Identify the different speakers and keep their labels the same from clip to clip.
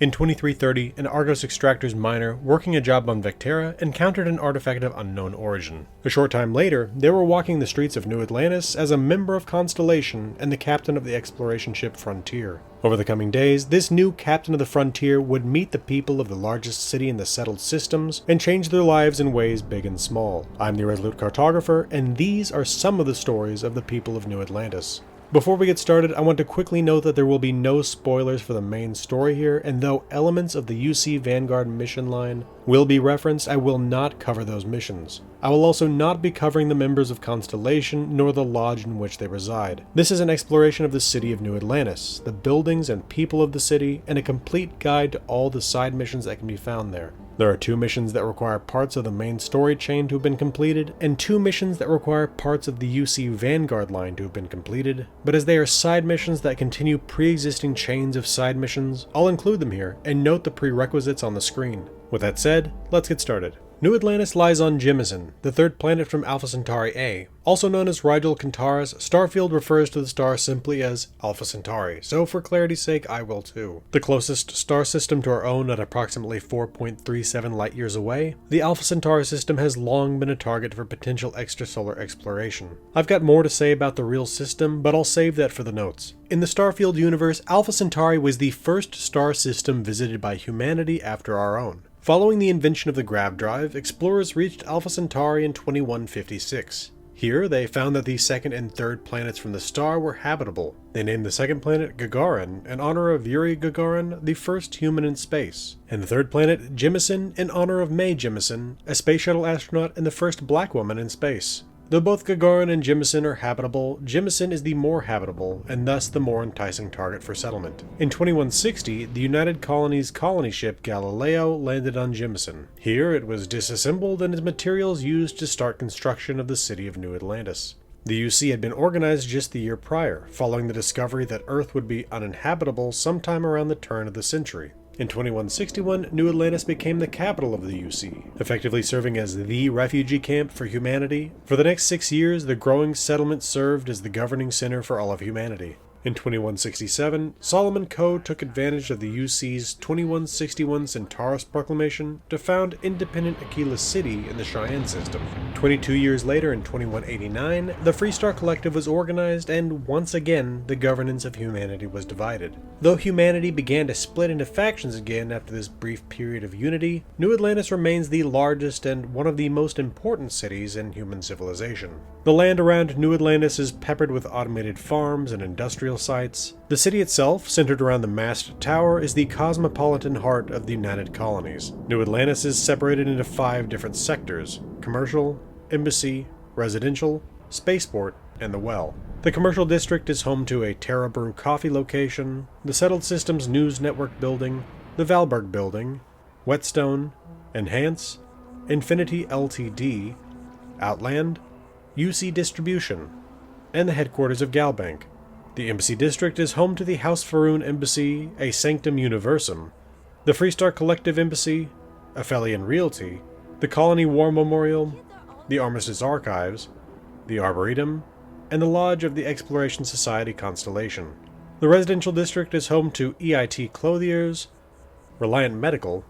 Speaker 1: In 2330, an Argos Extractors miner working a job on Vectera encountered an artifact of unknown origin. A short time later, they were walking the streets of New Atlantis as a member of Constellation and the captain of the exploration ship Frontier. Over the coming days, this new captain of the Frontier would meet the people of the largest city in the settled systems and change their lives in ways big and small. I'm the Resolute Cartographer, and these are some of the stories of the people of New Atlantis. Before we get started, I want to quickly note that there will be no spoilers for the main story here, and though elements of the UC Vanguard mission line will be referenced, I will not cover those missions. I will also not be covering the members of Constellation, nor the lodge in which they reside. This is an exploration of the city of New Atlantis, the buildings and people of the city, and a complete guide to all the side missions that can be found there. There are 2 missions that require parts of the main story chain to have been completed, and 2 missions that require parts of the UC Vanguard line to have been completed, but as they are side missions that continue pre-existing chains of side missions, I'll include them here, and note the prerequisites on the screen. With that said, let's get started. New Atlantis lies on Jemison, the 3rd planet from Alpha Centauri A. Also known as Rigel Kentaurus, Starfield refers to the star simply as Alpha Centauri, so for clarity's sake I will too. The closest star system to our own at approximately 4.37 light-years away, the Alpha Centauri system has long been a target for potential extrasolar exploration. I've got more to say about the real system, but I'll save that for the notes. In the Starfield universe, Alpha Centauri was the first star system visited by humanity after our own. Following the invention of the grav drive, explorers reached Alpha Centauri in 2156. Here, they found that the 2nd and 3rd planets from the star were habitable. They named the 2nd planet Gagarin in honor of Yuri Gagarin, the first human in space, and the 3rd planet Jemison in honor of Mae Jemison, a space shuttle astronaut and the first black woman in space. Though both Gagarin and Jemison are habitable, Jemison is the more habitable, and thus the more enticing target for settlement. In 2160, the United Colonies colony ship Galileo landed on Jemison. Here it was disassembled and its materials used to start construction of the city of New Atlantis. The UC had been organized just the year prior, following the discovery that Earth would be uninhabitable sometime around the turn of the century. In 2161, New Atlantis became the capital of the UC, effectively serving as the refugee camp for humanity. For the next 6 years, the growing settlement served as the governing center for all of humanity. In 2167, Solomon Coe took advantage of the UC's 2161 Centaurus Proclamation to found independent Aquila City in the Cheyenne system. 22 years later, in 2189, the Freestar Collective was organized, and once again, the governance of humanity was divided. Though humanity began to split into factions again after this brief period of unity, New Atlantis remains the largest and one of the most important cities in human civilization. The land around New Atlantis is peppered with automated farms and industrial sites. The city itself, centered around the mast tower, is the cosmopolitan heart of the United Colonies. New Atlantis is separated into 5 different sectors: commercial, embassy, residential, spaceport, and the well. The commercial district is home to a Brew coffee location, the Settled Systems News Network building, the Valberg building, Whetstone, Enhance, Infinity Ltd, Outland, UC Distribution, and the headquarters of Galbank. The Embassy District is home to the House Faroon Embassy, a Sanctum Universum, the Freestar Collective Embassy, Aphelion Realty, the Colony War Memorial, the Armistice Archives, the Arboretum, and the Lodge of the Exploration Society Constellation. The Residential District is home to EIT Clothiers, Reliant Medical,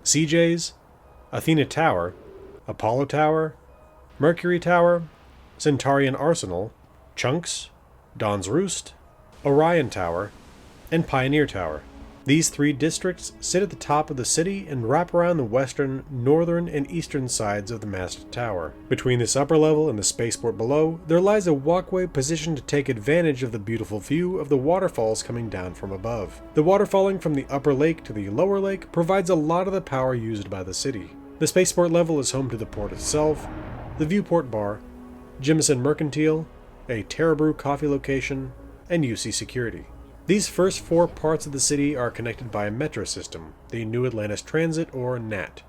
Speaker 1: CJ's, Athena Tower, Apollo Tower, Mercury Tower, Centaurian Arsenal, Chunks, Dawn's Roost, Orion Tower, and Pioneer Tower. These 3 districts sit at the top of the city and wrap around the western, northern, and eastern sides of the mast tower. Between this upper level and the spaceport below, there lies a walkway positioned to take advantage of the beautiful view of the waterfalls coming down from above. The water falling from the upper lake to the lower lake provides a lot of the power used by the city. The spaceport level is home to the port itself, the Viewport Bar, Jemison Mercantile, a Brew coffee location, and UC Security. These first 4 parts of the city are connected by a metro system, the New Atlantis Transit, or NAT.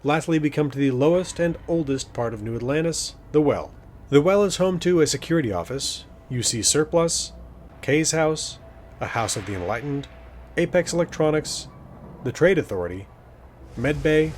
Speaker 1: Lastly, we come to the lowest and oldest part of New Atlantis, the Well. The Well is home to a security office, UC Surplus, Kay's House, a House of the Enlightened, Apex Electronics, the Trade Authority, Medbay,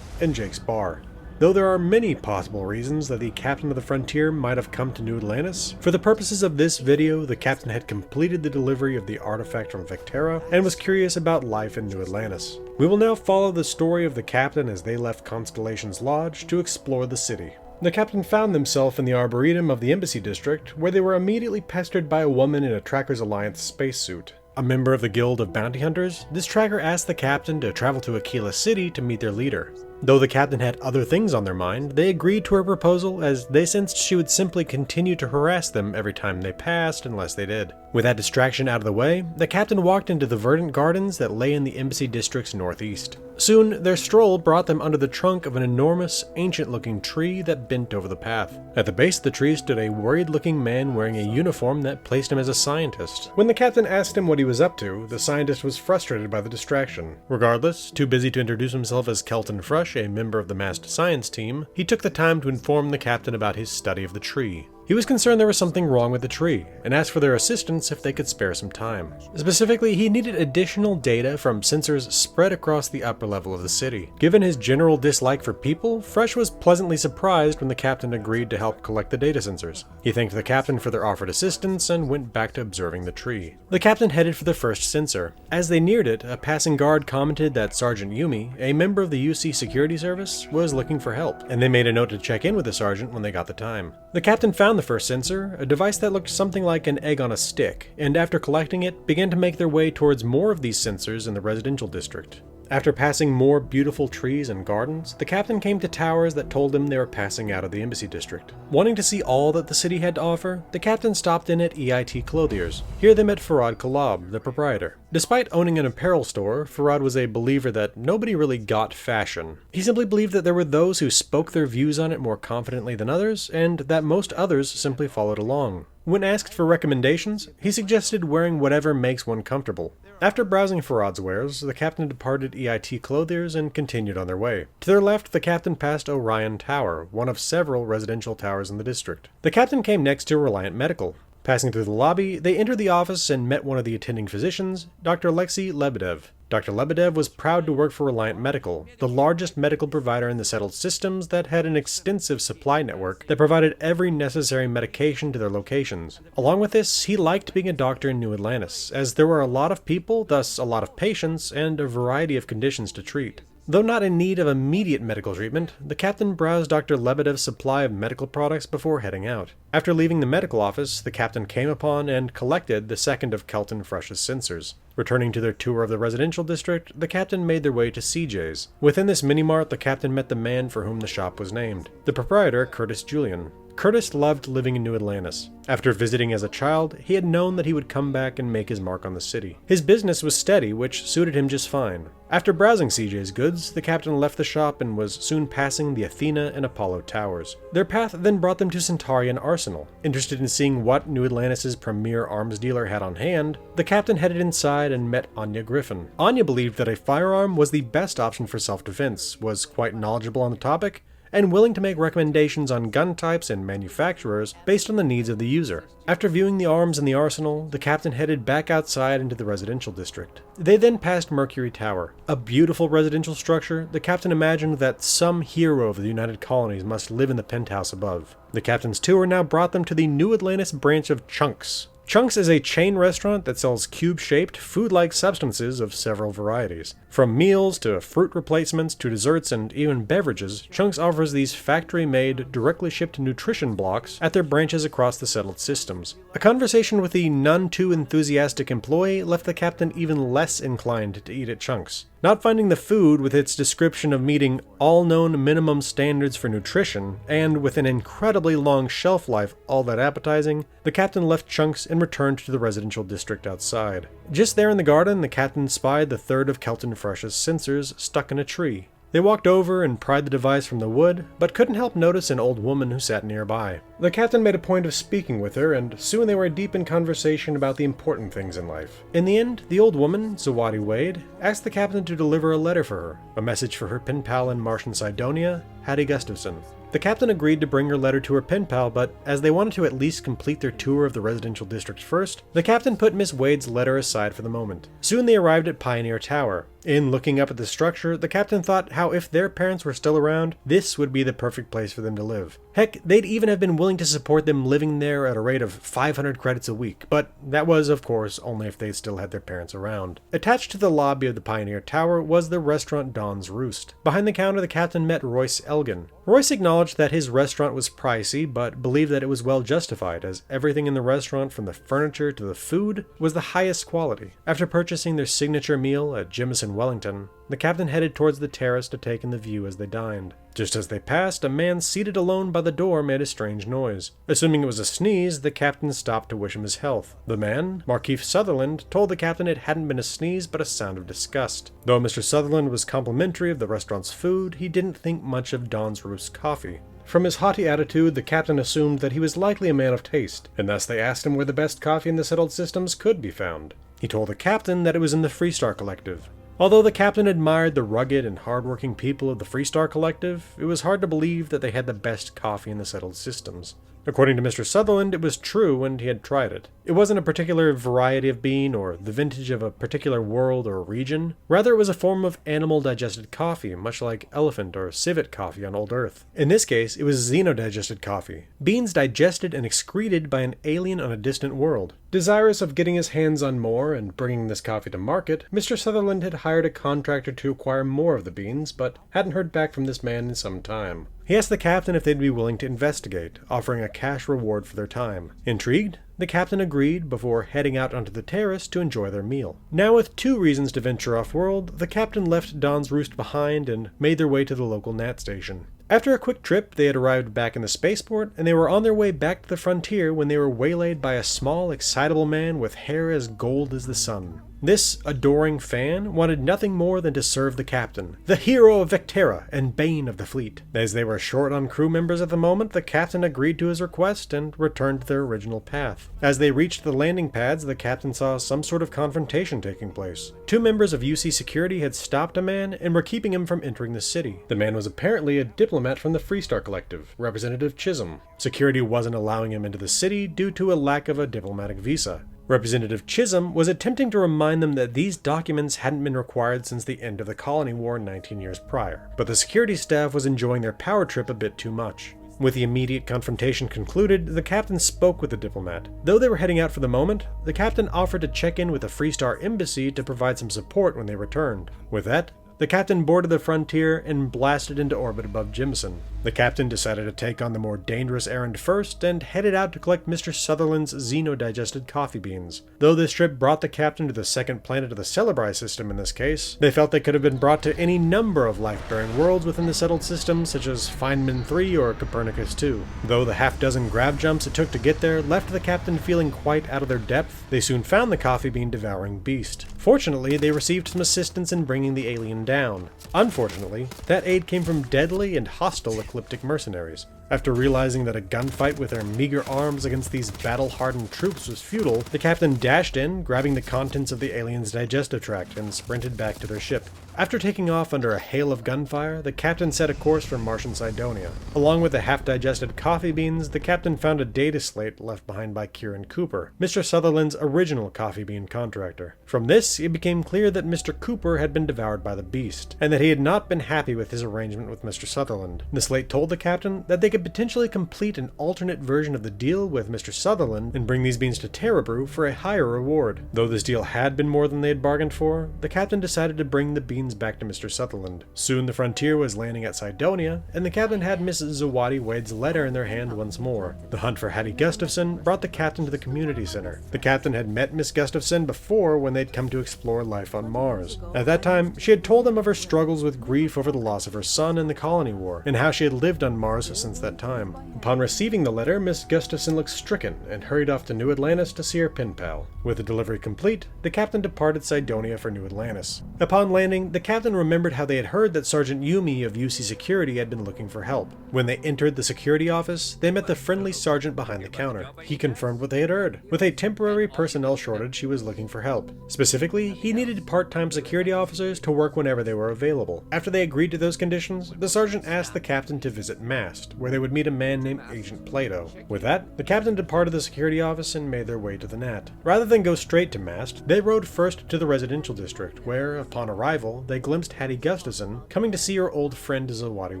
Speaker 1: and Jake's Bar. Though there are many possible reasons that the captain of the Frontier might have come to New Atlantis, for the purposes of this video, the captain had completed the delivery of the artifact from Vectera and was curious about life in New Atlantis. We will now follow the story of the captain as they left Constellation's Lodge to explore the city. The captain found themselves in the Arboretum of the Embassy District, where they were immediately pestered by a woman in a Trackers Alliance spacesuit. A member of the Guild of Bounty Hunters, this tracker asked the captain to travel to Aquila City to meet their leader. Though the captain had other things on their mind, they agreed to her proposal as they sensed she would simply continue to harass them every time they passed unless they did. With that distraction out of the way, the captain walked into the verdant gardens that lay in the Embassy District's northeast. Soon, their stroll brought them under the trunk of an enormous, ancient-looking tree that bent over the path. At the base of the tree stood a worried-looking man wearing a uniform that placed him as a scientist. When the captain asked him what he was up to, the scientist was frustrated by the distraction. Regardless, too busy to introduce himself as Kelton Fresh, a member of the massed science team, he took the time to inform the captain about his study of the tree. He was concerned there was something wrong with the tree, and asked for their assistance if they could spare some time. Specifically, he needed additional data from sensors spread across the upper level of the city. Given his general dislike for people, Fresh was pleasantly surprised when the captain agreed to help collect the data sensors. He thanked the captain for their offered assistance and went back to observing the tree. The captain headed for the first sensor. As they neared it, a passing guard commented that Sergeant Yumi, a member of the UC Security Service, was looking for help, and they made a note to check in with the sergeant when they got the time. The captain found the first sensor, a device that looked something like an egg on a stick, and after collecting it, began to make their way towards more of these sensors in the residential district. After passing more beautiful trees and gardens, the captain came to towers that told him they were passing out of the Embassy District. Wanting to see all that the city had to offer, the captain stopped in at EIT Clothiers. Here they met Farad Kalab, the proprietor. Despite owning an apparel store, Farad was a believer that nobody really got fashion. He simply believed that there were those who spoke their views on it more confidently than others, and that most others simply followed along. When asked for recommendations, he suggested wearing whatever makes one comfortable. After browsing Farad's wares, the captain departed EIT Clothiers and continued on their way. To their left, the captain passed Orion Tower, one of several residential towers in the district. The captain came next to Reliant Medical. Passing through the lobby, they entered the office and met one of the attending physicians, Dr. Alexei Lebedev. Dr. Lebedev was proud to work for Reliant Medical, the largest medical provider in the settled systems that had an extensive supply network that provided every necessary medication to their locations. Along with this, he liked being a doctor in New Atlantis, as there were a lot of people, thus a lot of patients, and a variety of conditions to treat. Though not in need of immediate medical treatment, the captain browsed Dr. Lebedev's supply of medical products before heading out. After leaving the medical office, the captain came upon and collected the second of Kelton Fresh's sensors. Returning to their tour of the residential district, the captain made their way to CJ's. Within this mini-mart, the captain met the man for whom the shop was named, the proprietor, Curtis Julian. Curtis loved living in New Atlantis. After visiting as a child, he had known that he would come back and make his mark on the city. His business was steady, which suited him just fine. After browsing CJ's goods, the captain left the shop and was soon passing the Athena and Apollo towers. Their path then brought them to Centaurian Arsenal. Interested in seeing what New Atlantis' premier arms dealer had on hand, the captain headed inside and met Anya Griffin. Anya believed that a firearm was the best option for self-defense, was quite knowledgeable on the topic, and willing to make recommendations on gun types and manufacturers based on the needs of the user. After viewing the arms in the arsenal, the captain headed back outside into the residential district. They then passed Mercury Tower. A beautiful residential structure, the captain imagined that some hero of the United Colonies must live in the penthouse above. The captain's tour now brought them to the New Atlantis branch of Chunks. Chunks is a chain restaurant that sells cube-shaped, food-like substances of several varieties. From meals to fruit replacements to desserts and even beverages, Chunks offers these factory-made, directly shipped nutrition blocks at their branches across the settled systems. A conversation with the none-too-enthusiastic employee left the captain even less inclined to eat at Chunks. Not finding the food with its description of meeting all known minimum standards for nutrition, and with an incredibly long shelf life all that appetizing, the captain left Chunks and returned to the residential district outside. Just there in the garden, the captain spied the third of Kelton Fresh's sensors stuck in a tree. They walked over and pried the device from the wood, but couldn't help notice an old woman who sat nearby. The captain made a point of speaking with her, and soon they were deep in conversation about the important things in life. In the end, the old woman, Zawadi Wade, asked the captain to deliver a letter for her, a message for her pen pal in Martian Cydonia, Hattie Gustafson. The captain agreed to bring her letter to her pen pal, but as they wanted to at least complete their tour of the residential district first, the captain put Miss Wade's letter aside for the moment. Soon they arrived at Pioneer Tower. In looking up at the structure, the captain thought how if their parents were still around, this would be the perfect place for them to live. Heck, they'd even have been willing to support them living there at a rate of 500 credits a week, but that was, of course, only if they still had their parents around. Attached to the lobby of the Pioneer Tower was the restaurant Dawn's Roost. Behind the counter, the captain met Royce Elgin. Royce acknowledged that his restaurant was pricey, but believed that it was well justified, as everything in the restaurant, from the furniture to the food, was the highest quality. After purchasing their signature meal at Jimison Wellington, the captain headed towards the terrace to take in the view as they dined. Just as they passed, a man seated alone by the door made a strange noise. Assuming it was a sneeze, the captain stopped to wish him his health. The man, Markeith Sutherland, told the captain it hadn't been a sneeze but a sound of disgust. Though Mr. Sutherland was complimentary of the restaurant's food, he didn't think much of Dawn's Roost's coffee. From his haughty attitude, the captain assumed that he was likely a man of taste, and thus they asked him where the best coffee in the settled systems could be found. He told the captain that it was in the Freestar Collective. Although the captain admired the rugged and hard-working people of the Freestar Collective, it was hard to believe that they had the best coffee in the settled systems. According to Mr. Sutherland, it was true and he had tried it. It wasn't a particular variety of bean or the vintage of a particular world or region. Rather, it was a form of animal-digested coffee, much like elephant or civet coffee on Old Earth. In this case, it was xeno-digested coffee, beans digested and excreted by an alien on a distant world. Desirous of getting his hands on more and bringing this coffee to market, Mr. Sutherland had hired a contractor to acquire more of the beans, but hadn't heard back from this man in some time. He asked the captain if they'd be willing to investigate, offering a cash reward for their time. Intrigued, the captain agreed before heading out onto the terrace to enjoy their meal. Now with 2 reasons to venture off-world, the captain left Dawn's Roost behind and made their way to the local Nat station. After a quick trip, they had arrived back in the spaceport, and they were on their way back to the frontier when they were waylaid by a small, excitable man with hair as gold as the sun. This adoring fan wanted nothing more than to serve the captain, the hero of Vectera and bane of the fleet. As they were short on crew members at the moment, the captain agreed to his request and returned to their original path. As they reached the landing pads, the captain saw some sort of confrontation taking place. 2 members of UC security had stopped a man and were keeping him from entering the city. The man was apparently a diplomat from the Freestar Collective, Representative Chisholm. Security wasn't allowing him into the city due to a lack of a diplomatic visa. Representative Chisholm was attempting to remind them that these documents hadn't been required since the end of the Colony War 19 years prior, but the security staff was enjoying their power trip a bit too much. With the immediate confrontation concluded, the captain spoke with the diplomat. Though they were heading out for the moment, the captain offered to check in with the Freestar Embassy to provide some support when they returned. With that, the captain boarded the Frontier and blasted into orbit above Jimison. The captain decided to take on the more dangerous errand first and headed out to collect Mr. Sutherland's xeno-digested coffee beans. Though this trip brought the captain to the second planet of the Celebri system in this case, they felt they could have been brought to any number of life-bearing worlds within the settled system, such as Feynman 3 or Copernicus 2. Though the half-dozen grab jumps it took to get there left the captain feeling quite out of their depth, they soon found the coffee bean devouring beast. Fortunately, they received some assistance in bringing the alien down. Unfortunately, that aid came from deadly and hostile ecliptic mercenaries. After realizing that a gunfight with their meager arms against these battle-hardened troops was futile, the captain dashed in, grabbing the contents of the alien's digestive tract, and sprinted back to their ship. After taking off under a hail of gunfire, the captain set a course for Martian Cydonia. Along with the half-digested coffee beans, the captain found a data slate left behind by Kieran Cooper, Mr. Sutherland's original coffee bean contractor. From this, it became clear that Mr. Cooper had been devoured by the beast, and that he had not been happy with his arrangement with Mr. Sutherland. The slate told the captain that they could potentially complete an alternate version of the deal with Mr. Sutherland and bring these beans to Brew for a higher reward. Though this deal had been more than they had bargained for, the captain decided to bring the beans back to Mr. Sutherland. Soon the Frontier was landing at Cydonia, and the captain had Miss Zawadi Wade's letter in their hand once more. The hunt for Hattie Gustafson brought the captain to the community center. The captain had met Miss Gustafson before when they'd come to explore life on Mars. At that time, she had told him of her struggles with grief over the loss of her son in the Colony War, and how she had lived on Mars since that time. Upon receiving the letter, Miss Gustafson looked stricken and hurried off to New Atlantis to see her pen pal. With the delivery complete, the captain departed Cydonia for New Atlantis. Upon landing, the captain remembered how they had heard that Sergeant Yumi of UC Security had been looking for help. When they entered the security office, they met the friendly sergeant behind the counter. He confirmed what they had heard. With a temporary personnel shortage, he was looking for help. Specifically, he needed part-time security officers to work whenever they were available. After they agreed to those conditions, the sergeant asked the captain to visit Mast, where they would meet a man named Agent Plato. With that, the captain departed the security office and made their way to the Nat. Rather than go straight to Mast, they rode first to the residential district, where, upon arrival, they glimpsed Hattie Gustafson coming to see her old friend Zawadi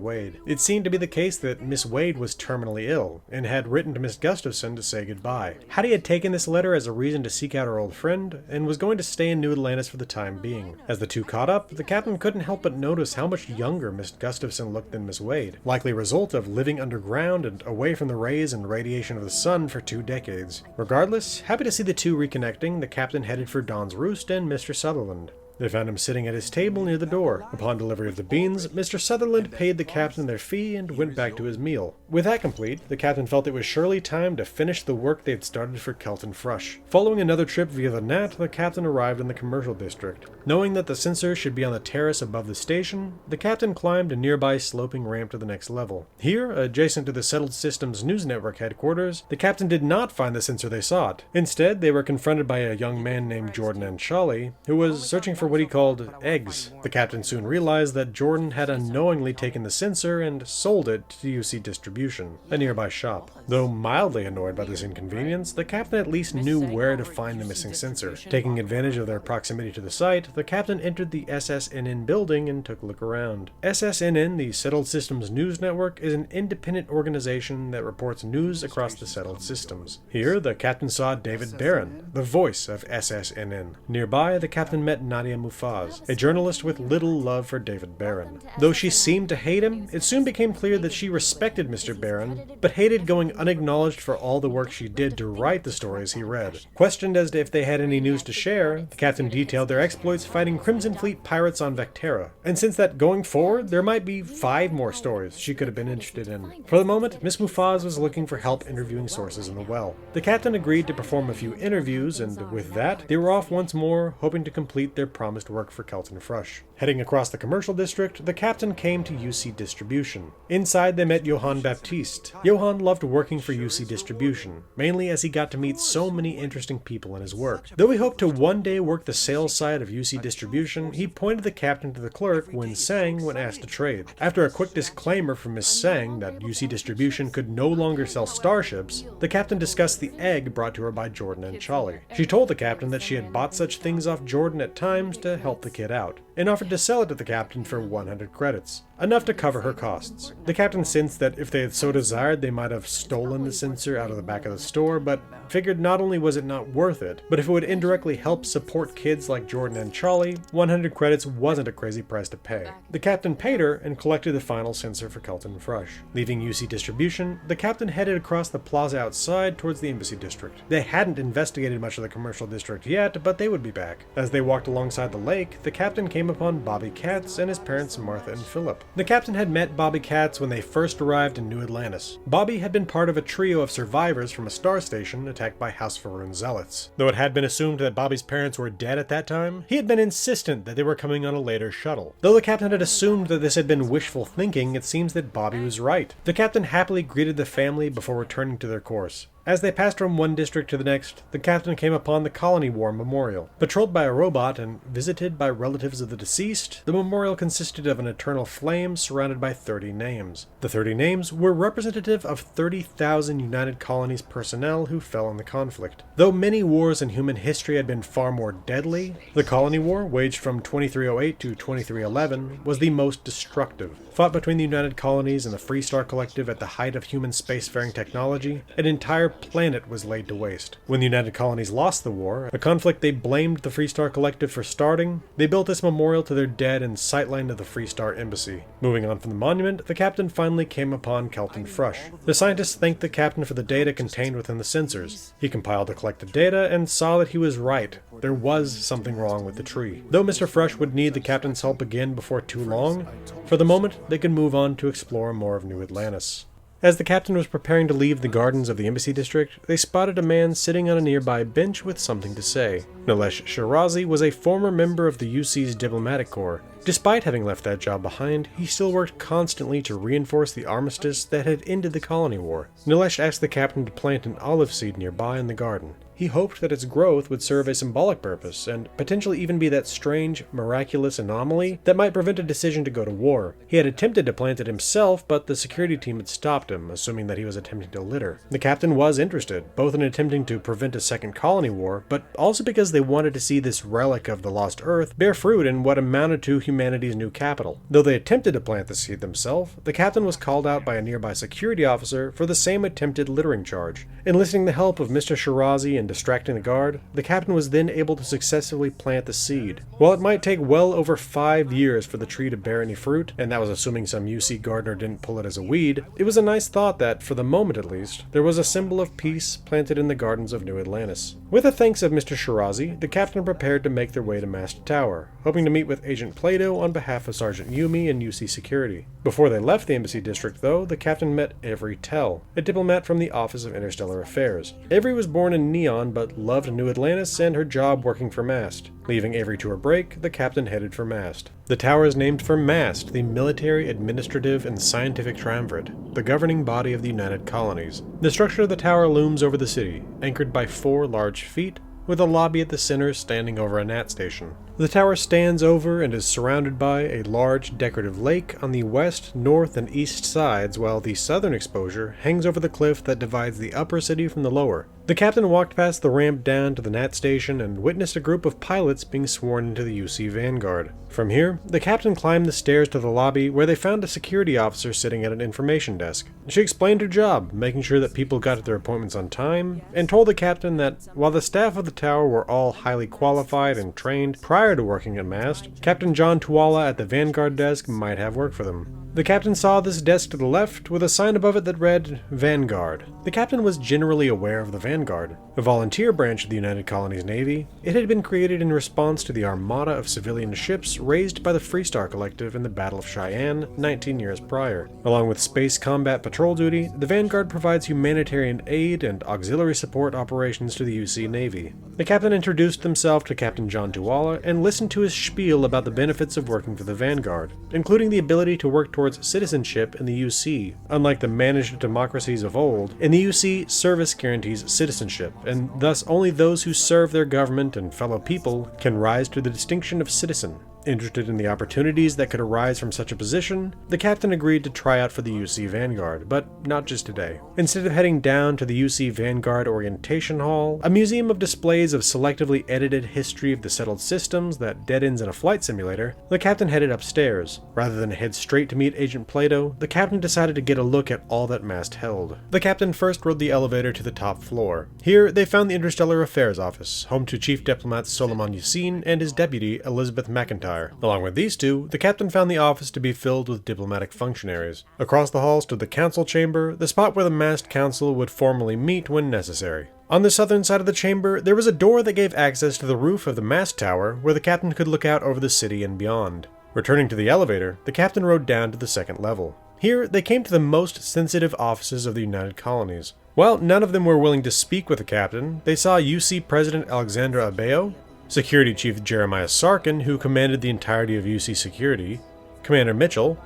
Speaker 1: Wade. It seemed to be the case that Miss Wade was terminally ill, and had written to Miss Gustafson to say goodbye. Hattie had taken this letter as a reason to seek out her old friend, and was going to stay in New Atlantis for the time being. As the two caught up, the captain couldn't help but notice how much younger Miss Gustafson looked than Miss Wade, likely a result of living underground and away from the rays and radiation of the sun for 2 decades. Regardless, happy to see the two reconnecting, the captain headed for Don's Roost and Mr. Sutherland. They found him sitting at his table near the door. Upon delivery of the beans, Mr. Sutherland paid the captain their fee and went back to his meal. With that complete, the captain felt it was surely time to finish the work they had started for Kelton Frush. Following another trip via the Nat, the captain arrived in the commercial district. Knowing that the sensor should be on the terrace above the station, the captain climbed a nearby sloping ramp to the next level. Here, adjacent to the Settled Systems News Network headquarters, the captain did not find the sensor they sought. Instead, they were confronted by a young man named Jordan Anchali, who was searching for what he called eggs. The captain soon realized that Jordan had unknowingly taken the sensor and sold it to UC Distribution, a nearby shop. Though mildly annoyed by this inconvenience, the captain at least knew where to find the missing sensor. Taking advantage of their proximity to the site, the captain entered the SSNN building and took a look around. SSNN, the Settled Systems News Network, is an independent organization that reports news across the settled systems. Here, the captain saw David Barron, the voice of SSNN. Nearby, the captain met Nadia Mufaz, a journalist with little love for David Barron. Though she seemed to hate him, it soon became clear that she respected Mr. Barron, but hated going unacknowledged for all the work she did to write the stories he read. Questioned as to if they had any news to share, the captain detailed their exploits fighting Crimson Fleet pirates on Vectera, and since that going forward, there might be 5 more stories she could have been interested in. For the moment, Miss Mufaz was looking for help interviewing sources in the well. The captain agreed to perform a few interviews, and with that, they were off once more, hoping to complete their promised work for Kelton Frush. Heading across the commercial district, the captain came to UC Distribution. Inside, they met Johann Baptiste. Johann loved working for UC Distribution, mainly as he got to meet so many interesting people in his work. Though he hoped to one day work the sales side of UC Distribution, he pointed the captain to the clerk when Sang when asked to trade. After a quick disclaimer from Miss Sang that UC Distribution could no longer sell starships, the captain discussed the egg brought to her by Jordan and Charlie. She told the captain that she had bought such things off Jordan at times to help the kid out, and offered to sell it to the captain for 100 credits, enough to cover her costs. The captain sensed that if they had so desired, they might have stolen the sensor out of the back of the store, but figured not only was it not worth it, but if it would indirectly help support kids like Jordan and Charlie, 100 credits wasn't a crazy price to pay. The captain paid her and collected the final sensor for Kelton Frush. Leaving UC Distribution, the captain headed across the plaza outside towards the embassy district. They hadn't investigated much of the commercial district yet, but they would be back. As they walked alongside the lake, the captain came upon Bobby Katz and his parents Martha and Philip. The captain had met Bobby Katz when they first arrived in New Atlantis. Bobby had been part of a trio of survivors from a star station attacked by House Faroon zealots. Though it had been assumed that Bobby's parents were dead at that time, he had been insistent that they were coming on a later shuttle. Though the captain had assumed that this had been wishful thinking, it seems that Bobby was right. The captain happily greeted the family before returning to their course. As they passed from one district to the next, the captain came upon the Colony War Memorial. Patrolled by a robot and visited by relatives of the deceased, the memorial consisted of an eternal flame surrounded by 30 names. The 30 names were representative of 30,000 United Colonies personnel who fell in the conflict. Though many wars in human history had been far more deadly, the Colony War, waged from 2308 to 2311, was the most destructive. Fought between the United Colonies and the Freestar Collective at the height of human spacefaring technology, an entire planet was laid to waste. When the United Colonies lost the war, a conflict they blamed the Freestar Collective for starting, they built this memorial to their dead in sightline of the Freestar Embassy. Moving on from the monument, the captain finally came upon Kelton Frush. The scientists thanked the captain for the data contained within the sensors. He compiled the collected data and saw that he was right. There was something wrong with the tree. Though Mr. Frush would need the captain's help again before too long, for the moment they could move on to explore more of New Atlantis. As the captain was preparing to leave the gardens of the embassy district, they spotted a man sitting on a nearby bench with something to say. Nilesh Shirazi was a former member of the UC's diplomatic corps. Despite having left that job behind, he still worked constantly to reinforce the armistice that had ended the colony war. Nilesh asked the captain to plant an olive seed nearby in the garden. He hoped that its growth would serve a symbolic purpose, and potentially even be that strange, miraculous anomaly that might prevent a decision to go to war. He had attempted to plant it himself, but the security team had stopped him, assuming that he was attempting to litter. The captain was interested, both in attempting to prevent a second colony war, but also because they wanted to see this relic of the lost Earth bear fruit in what amounted to humanity's new capital. Though they attempted to plant the seed themselves, the captain was called out by a nearby security officer for the same attempted littering charge. Enlisting the help of Mr. Shirazi and distracting the guard, the captain was then able to successfully plant the seed. While it might take well over 5 years for the tree to bear any fruit, and that was assuming some UC gardener didn't pull it as a weed, it was a nice thought that, for the moment at least, there was a symbol of peace planted in the gardens of New Atlantis. With the thanks of Mr. Shirazi, the captain prepared to make their way to Mast Tower, hoping to meet with Agent Plato on behalf of Sergeant Yumi and UC Security. Before they left the embassy district, though, the captain met Avery Tell, a diplomat from the Office of Interstellar Affairs. Avery was born in Neon, but loved New Atlantis and her job working for Mast. Leaving Avery to her break, the captain headed for Mast. The tower is named for Mast, the military, administrative, and scientific triumvirate, the governing body of the United Colonies. The structure of the tower looms over the city, anchored by 4 large feet, with a lobby at the center standing over a NAT station. The tower stands over and is surrounded by a large decorative lake on the west, north, and east sides, while the southern exposure hangs over the cliff that divides the upper city from the lower. The captain walked past the ramp down to the NAT station and witnessed a group of pilots being sworn into the UC Vanguard. From here, the captain climbed the stairs to the lobby where they found a security officer sitting at an information desk. She explained her job, making sure that people got to their appointments on time, and told the captain that while the staff of the tower were all highly qualified and trained prior to working at Mast, Captain John Tuwala at the Vanguard desk might have work for them. The captain saw this desk to the left with a sign above it that read, Vanguard. The captain was generally aware of the Vanguard, a volunteer branch of the United Colonies Navy. It had been created in response to the armada of civilian ships raised by the Freestar Collective in the Battle of Cheyenne 19 years prior. Along with space combat patrol duty, the Vanguard provides humanitarian aid and auxiliary support operations to the UC Navy. The captain introduced himself to Captain John Tuwala and listened to his spiel about the benefits of working for the Vanguard, including the ability to work towards citizenship in the UC. Unlike the managed democracies of old, in the UC, service guarantees citizenship, and thus only those who serve their government and fellow people can rise to the distinction of citizen. Interested in the opportunities that could arise from such a position, the captain agreed to try out for the UC Vanguard, but not just today. Instead of heading down to the UC Vanguard Orientation Hall, a museum of displays of selectively edited history of the settled systems that dead ends in a flight simulator, the captain headed upstairs. Rather than head straight to meet Agent Plato, the captain decided to get a look at all that Mast held. The captain first rode the elevator to the top floor. Here, they found the Interstellar Affairs Office, home to Chief Diplomat Solomon Yassin and his deputy, Elizabeth McIntyre. Along with these two, the captain found the office to be filled with diplomatic functionaries. Across the hall stood the council chamber, the spot where the Mast Council would formally meet when necessary. On the southern side of the chamber, there was a door that gave access to the roof of the mast tower, where the captain could look out over the city and beyond. Returning to the elevator, the captain rode down to the second level. Here, they came to the most sensitive offices of the United Colonies. While none of them were willing to speak with the captain, they saw UC President Alexandra Abeo, Security Chief Jeremiah Sarkin, who commanded the entirety of UC Security, Commander Mitchell,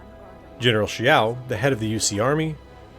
Speaker 1: General Xiao, the head of the UC Army,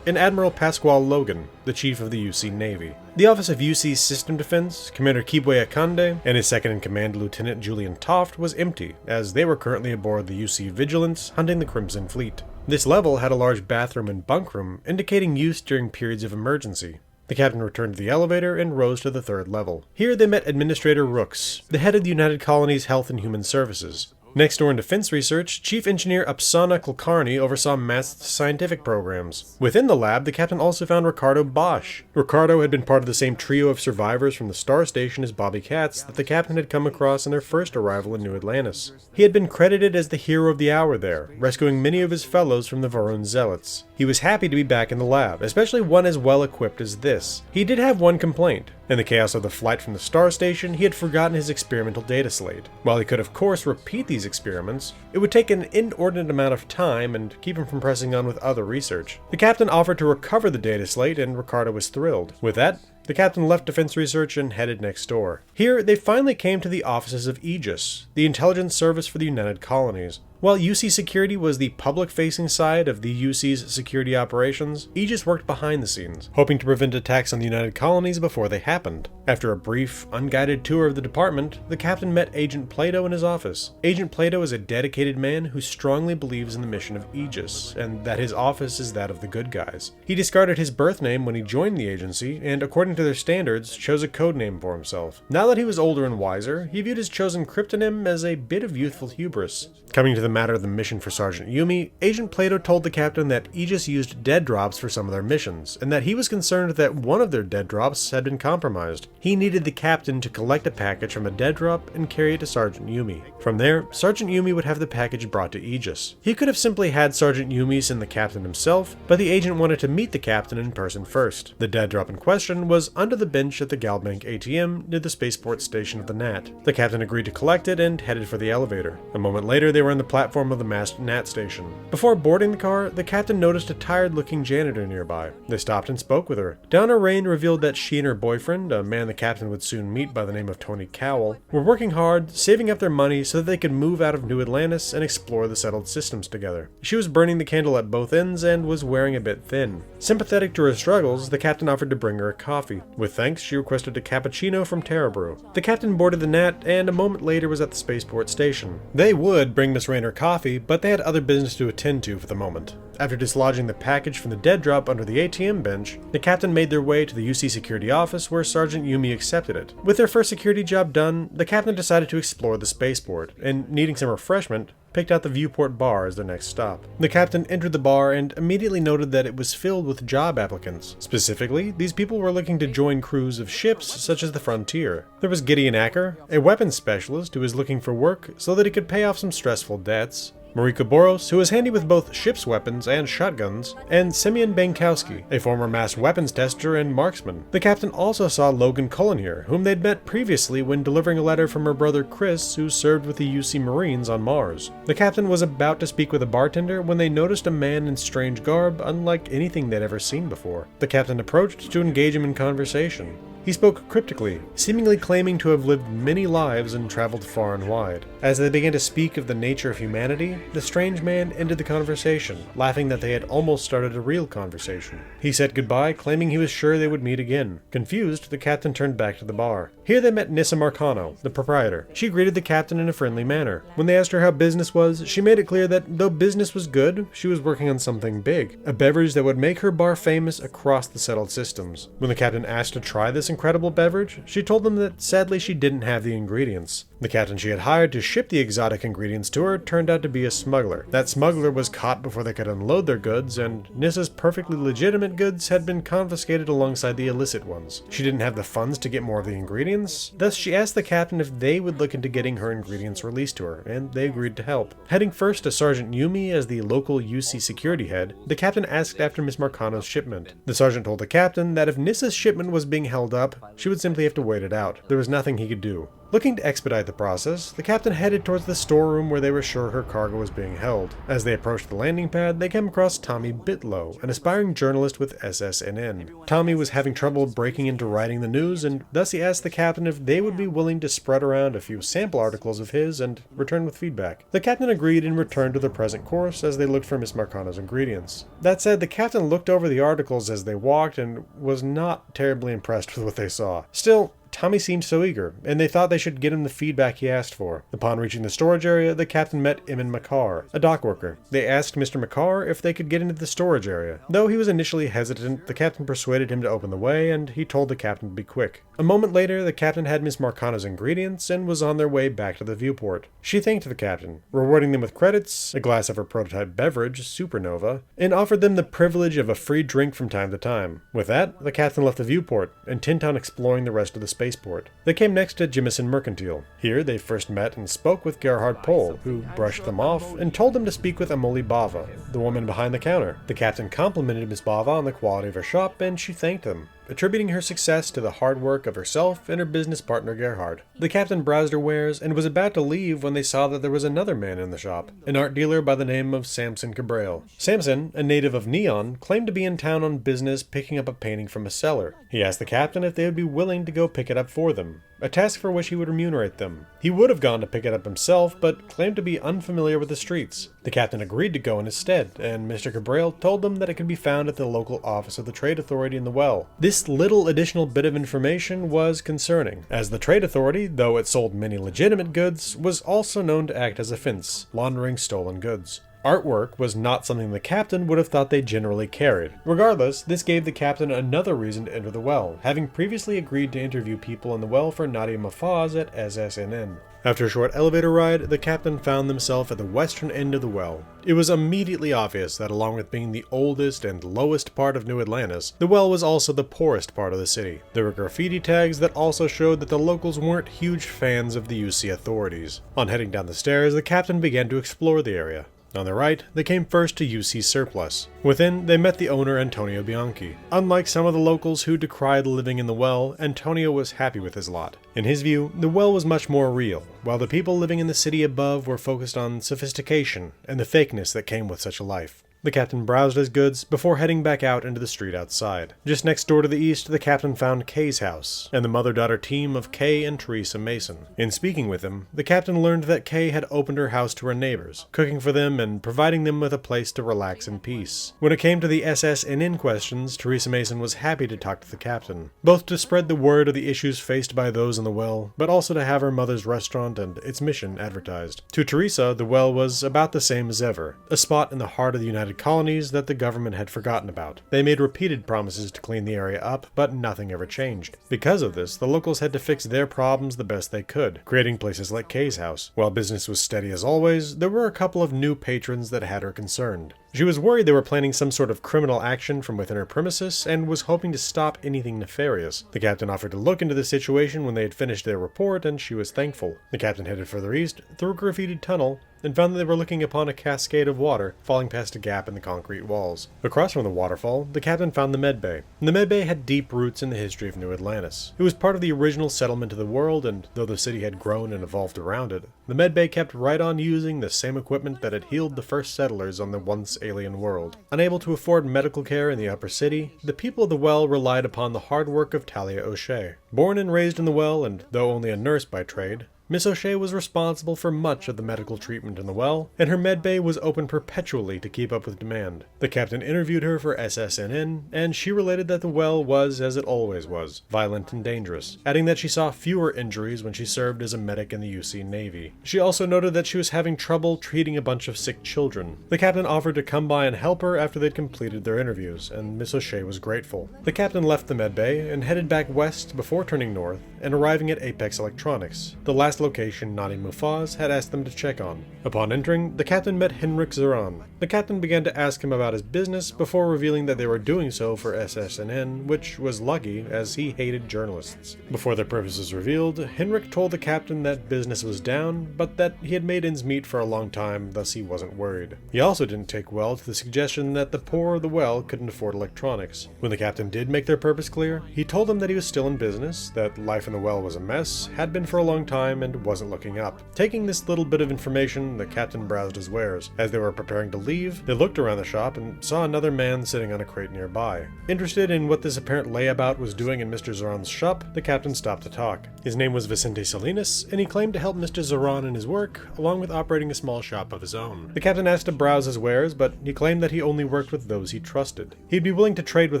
Speaker 1: and Admiral Pasquale Logan, the chief of the UC Navy. The office of UC System Defense, Commander Kibwe Akande, and his second-in-command Lieutenant Julian Toft was empty, as they were currently aboard the UC Vigilance, hunting the Crimson Fleet. This level had a large bathroom and bunk room, indicating use during periods of emergency. The captain returned to the elevator and rose to the third level. Here they met Administrator Rooks, the head of the United Colonies Health and Human Services. Next door in defense research, Chief Engineer Apsana Kulkarni oversaw Mast's scientific programs. Within the lab, the captain also found Ricardo Bosch. Ricardo had been part of the same trio of survivors from the star station as Bobby Katz that the captain had come across in their first arrival in New Atlantis. He had been credited as the hero of the hour there, rescuing many of his fellows from the Varun Zealots. He was happy to be back in the lab, especially one as well equipped as this. He did have one complaint. In the chaos of the flight from the star station, he had forgotten his experimental data slate. While he could of course repeat these these experiments, it would take an inordinate amount of time and keep him from pressing on with other research. The captain offered to recover the data slate, and Ricardo was thrilled. With that, the captain left defense research and headed next door. Here, they finally came to the offices of Aegis, the intelligence service for the United Colonies. While UC Security was the public-facing side of the UC's security operations, Aegis worked behind the scenes, hoping to prevent attacks on the United Colonies before they happened. After a brief, unguided tour of the department, the captain met Agent Plato in his office. Agent Plato is a dedicated man who strongly believes in the mission of Aegis, and that his office is that of the good guys. He discarded his birth name when he joined the agency, and according to their standards, chose a code name for himself. Now that he was older and wiser, he viewed his chosen cryptonym as a bit of youthful hubris. Coming to the matter of the mission for Sergeant Yumi, Agent Plato told the captain that Aegis used dead drops for some of their missions, and that he was concerned that one of their dead drops had been compromised. He needed the captain to collect a package from a dead drop and carry it to Sergeant Yumi. From there, Sergeant Yumi would have the package brought to Aegis. He could have simply had Sergeant Yumi send the captain himself, but the agent wanted to meet the captain in person first. The dead drop in question was under the bench at the Galbank ATM near the spaceport station of the Nat. The captain agreed to collect it and headed for the elevator. A moment later, they were on the platform of the masked Nat station. Before boarding the car, the captain noticed a tired-looking janitor nearby. They stopped and spoke with her. Donna Rain revealed that she and her boyfriend, a man the captain would soon meet by the name of Tony Cowell, were working hard, saving up their money so that they could move out of New Atlantis and explore the settled systems together. She was burning the candle at both ends and was wearing a bit thin. Sympathetic to her struggles, the captain offered to bring her a coffee. With thanks, she requested a cappuccino from Brew. The captain boarded the Nat and a moment later was at the spaceport station. They would bring Miss Rain her coffee, but they had other business to attend to for the moment. After dislodging the package from the dead drop under the ATM bench, the captain made their way to the UC security office where Sergeant Yumi accepted it. With their first security job done, the captain decided to explore the spaceport, and needing some refreshment, picked out the Viewport bar as their next stop. The captain entered the bar and immediately noted that it was filled with job applicants. Specifically, these people were looking to join crews of ships such as the Frontier. There was Gideon Acker, a weapons specialist who was looking for work so that he could pay off some stressful debts, Marika Boros, who was handy with both ship's weapons and shotguns, and Simeon Bankowski, a former mass weapons tester and marksman. The captain also saw Logan Cullen here, whom they'd met previously when delivering a letter from her brother Chris, who served with the UC Marines on Mars. The captain was about to speak with a bartender when they noticed a man in strange garb, unlike anything they'd ever seen before. The captain approached to engage him in conversation. He spoke cryptically, seemingly claiming to have lived many lives and traveled far and wide. As they began to speak of the nature of humanity, the strange man ended the conversation, laughing that they had almost started a real conversation. He said goodbye, claiming he was sure they would meet again. Confused, the captain turned back to the bar. Here they met Nissa Marcano, the proprietor. She greeted the captain in a friendly manner. When they asked her how business was, she made it clear that though business was good, she was working on something big, a beverage that would make her bar famous across the settled systems. When the captain asked to try this incredible beverage, she told them that sadly she didn't have the ingredients. The captain she had hired to ship the exotic ingredients to her turned out to be a smuggler. That smuggler was caught before they could unload their goods, and Nissa's perfectly legitimate goods had been confiscated alongside the illicit ones. She didn't have the funds to get more of the ingredients, thus she asked the captain if they would look into getting her ingredients released to her, and they agreed to help. Heading first to Sergeant Yumi as the local UC security head, the captain asked after Miss Marcano's shipment. The sergeant told the captain that if Nissa's shipment was being held up, she would simply have to wait it out. There was nothing he could do. Looking to expedite the process, the captain headed towards the storeroom where they were sure her cargo was being held. As they approached the landing pad, they came across Tommy Bitlow, an aspiring journalist with SSNN. Tommy was having trouble breaking into writing the news, and thus he asked the captain if they would be willing to spread around a few sample articles of his and return with feedback. The captain agreed and returned to their present course as they looked for Miss Marcano's ingredients. That said, the captain looked over the articles as they walked and was not terribly impressed with what they saw. Still, Tommy seemed so eager, and they thought they should get him the feedback he asked for. Upon reaching the storage area, the captain met Eamon McCarr, a dock worker. They asked Mr. McCarr if they could get into the storage area. Though he was initially hesitant, the captain persuaded him to open the way, and he told the captain to be quick. A moment later, the captain had Miss Marcano's ingredients and was on their way back to the viewport. She thanked the captain, rewarding them with credits, a glass of her prototype beverage, Supernova, and offered them the privilege of a free drink from time to time. With that, the captain left the viewport, intent on exploring the rest of the spaceport. They came next to Jemison Mercantile. Here, they first met and spoke with Gerhard Pohl, who brushed them off and told them to speak with Amoli Bava, the woman behind the counter. The captain complimented Miss Bava on the quality of her shop, and she thanked them. attributing her success to the hard work of herself and her business partner Gerhard. The captain browsed her wares and was about to leave when they saw that there was another man in the shop, an art dealer by the name of Samson Cabral. Samson, a native of Neon, claimed to be in town on business picking up a painting from a seller. He asked the captain if they would be willing to go pick it up for them, a task for which he would remunerate them. He would have gone to pick it up himself, but claimed to be unfamiliar with the streets. The captain agreed to go in his stead, and Mr. Cabral told them that it could be found at the local office of the Trade Authority in the well. This little additional bit of information was concerning, as the Trade Authority, though it sold many legitimate goods, was also known to act as a fence, laundering stolen goods. Artwork was not something the captain would have thought they generally carried. Regardless, this gave the captain another reason to enter the well, having previously agreed to interview people in the well for Nadia Mafaz at SSNN. After a short elevator ride, the captain found themselves at the western end of the well. It was immediately obvious that along with being the oldest and lowest part of New Atlantis, the well was also the poorest part of the city. There were graffiti tags that also showed that the locals weren't huge fans of the UC authorities. On heading down the stairs, the captain began to explore the area. On the right, they came first to UC Surplus. Within, they met the owner Antonio Bianchi. Unlike some of the locals who decried living in the well, Antonio was happy with his lot. In his view, the well was much more real, while the people living in the city above were focused on sophistication and the fakeness that came with such a life. The captain browsed his goods before heading back out into the street outside. Just next door to the east, the captain found Kay's house, and the mother-daughter team of Kay and Teresa Mason. In speaking with him, the captain learned that Kay had opened her house to her neighbors, cooking for them and providing them with a place to relax in peace. When it came to the SSNN questions, Teresa Mason was happy to talk to the captain, both to spread the word of the issues faced by those in the well, but also to have her mother's restaurant and its mission advertised. To Teresa, the well was about the same as ever, a spot in the heart of the United Colonies that the government had forgotten about. They made repeated promises to clean the area up, but nothing ever changed. Because of this, the locals had to fix their problems the best they could, creating places like Kay's house. While business was steady as always, there were a couple of new patrons that had her concerned. She was worried they were planning some sort of criminal action from within her premises and was hoping to stop anything nefarious. The captain offered to look into the situation when they had finished their report, and she was thankful. The captain headed further east, through a graffitied tunnel, and found that they were looking upon a cascade of water falling past a gap in the concrete walls. Across from the waterfall, the captain found the medbay. The medbay had deep roots in the history of New Atlantis. It was part of the original settlement of the world, and though the city had grown and evolved around it, the medbay kept right on using the same equipment that had healed the first settlers on the once alien world. Unable to afford medical care in the upper city, the people of the well relied upon the hard work of Talia O'Shea. Born and raised in the well, and though only a nurse by trade, Miss O'Shea was responsible for much of the medical treatment in the well, and her medbay was open perpetually to keep up with demand. The captain interviewed her for SSNN, and she related that the well was, as it always was, violent and dangerous, adding that she saw fewer injuries when she served as a medic in the UC Navy. She also noted that she was having trouble treating a bunch of sick children. The captain offered to come by and help her after they'd completed their interviews, and Miss O'Shea was grateful. The captain left the medbay and headed back west before turning north and arriving at Apex Electronics, the last location Nadia Mafaz had asked them to check on. Upon entering, the captain met Henrik Zeran. The captain began to ask him about his business before revealing that they were doing so for SSNN, which was lucky as he hated journalists. Before their purpose was revealed, Henrik told the captain that business was down, but that he had made ends meet for a long time, thus he wasn't worried. He also didn't take well to the suggestion that the poor of the well couldn't afford electronics. When the captain did make their purpose clear, he told them that he was still in business, that life in the well was a mess, had been for a long time, and wasn't looking up. Taking this little bit of information, the captain browsed his wares. As they were preparing to leave, they looked around the shop and saw another man sitting on a crate nearby. Interested in what this apparent layabout was doing in Mr. Zeran's shop, the captain stopped to talk. His name was Vicente Salinas, and he claimed to help Mr. Zeran in his work, along with operating a small shop of his own. The captain asked to browse his wares, but he claimed that he only worked with those he trusted. He'd be willing to trade with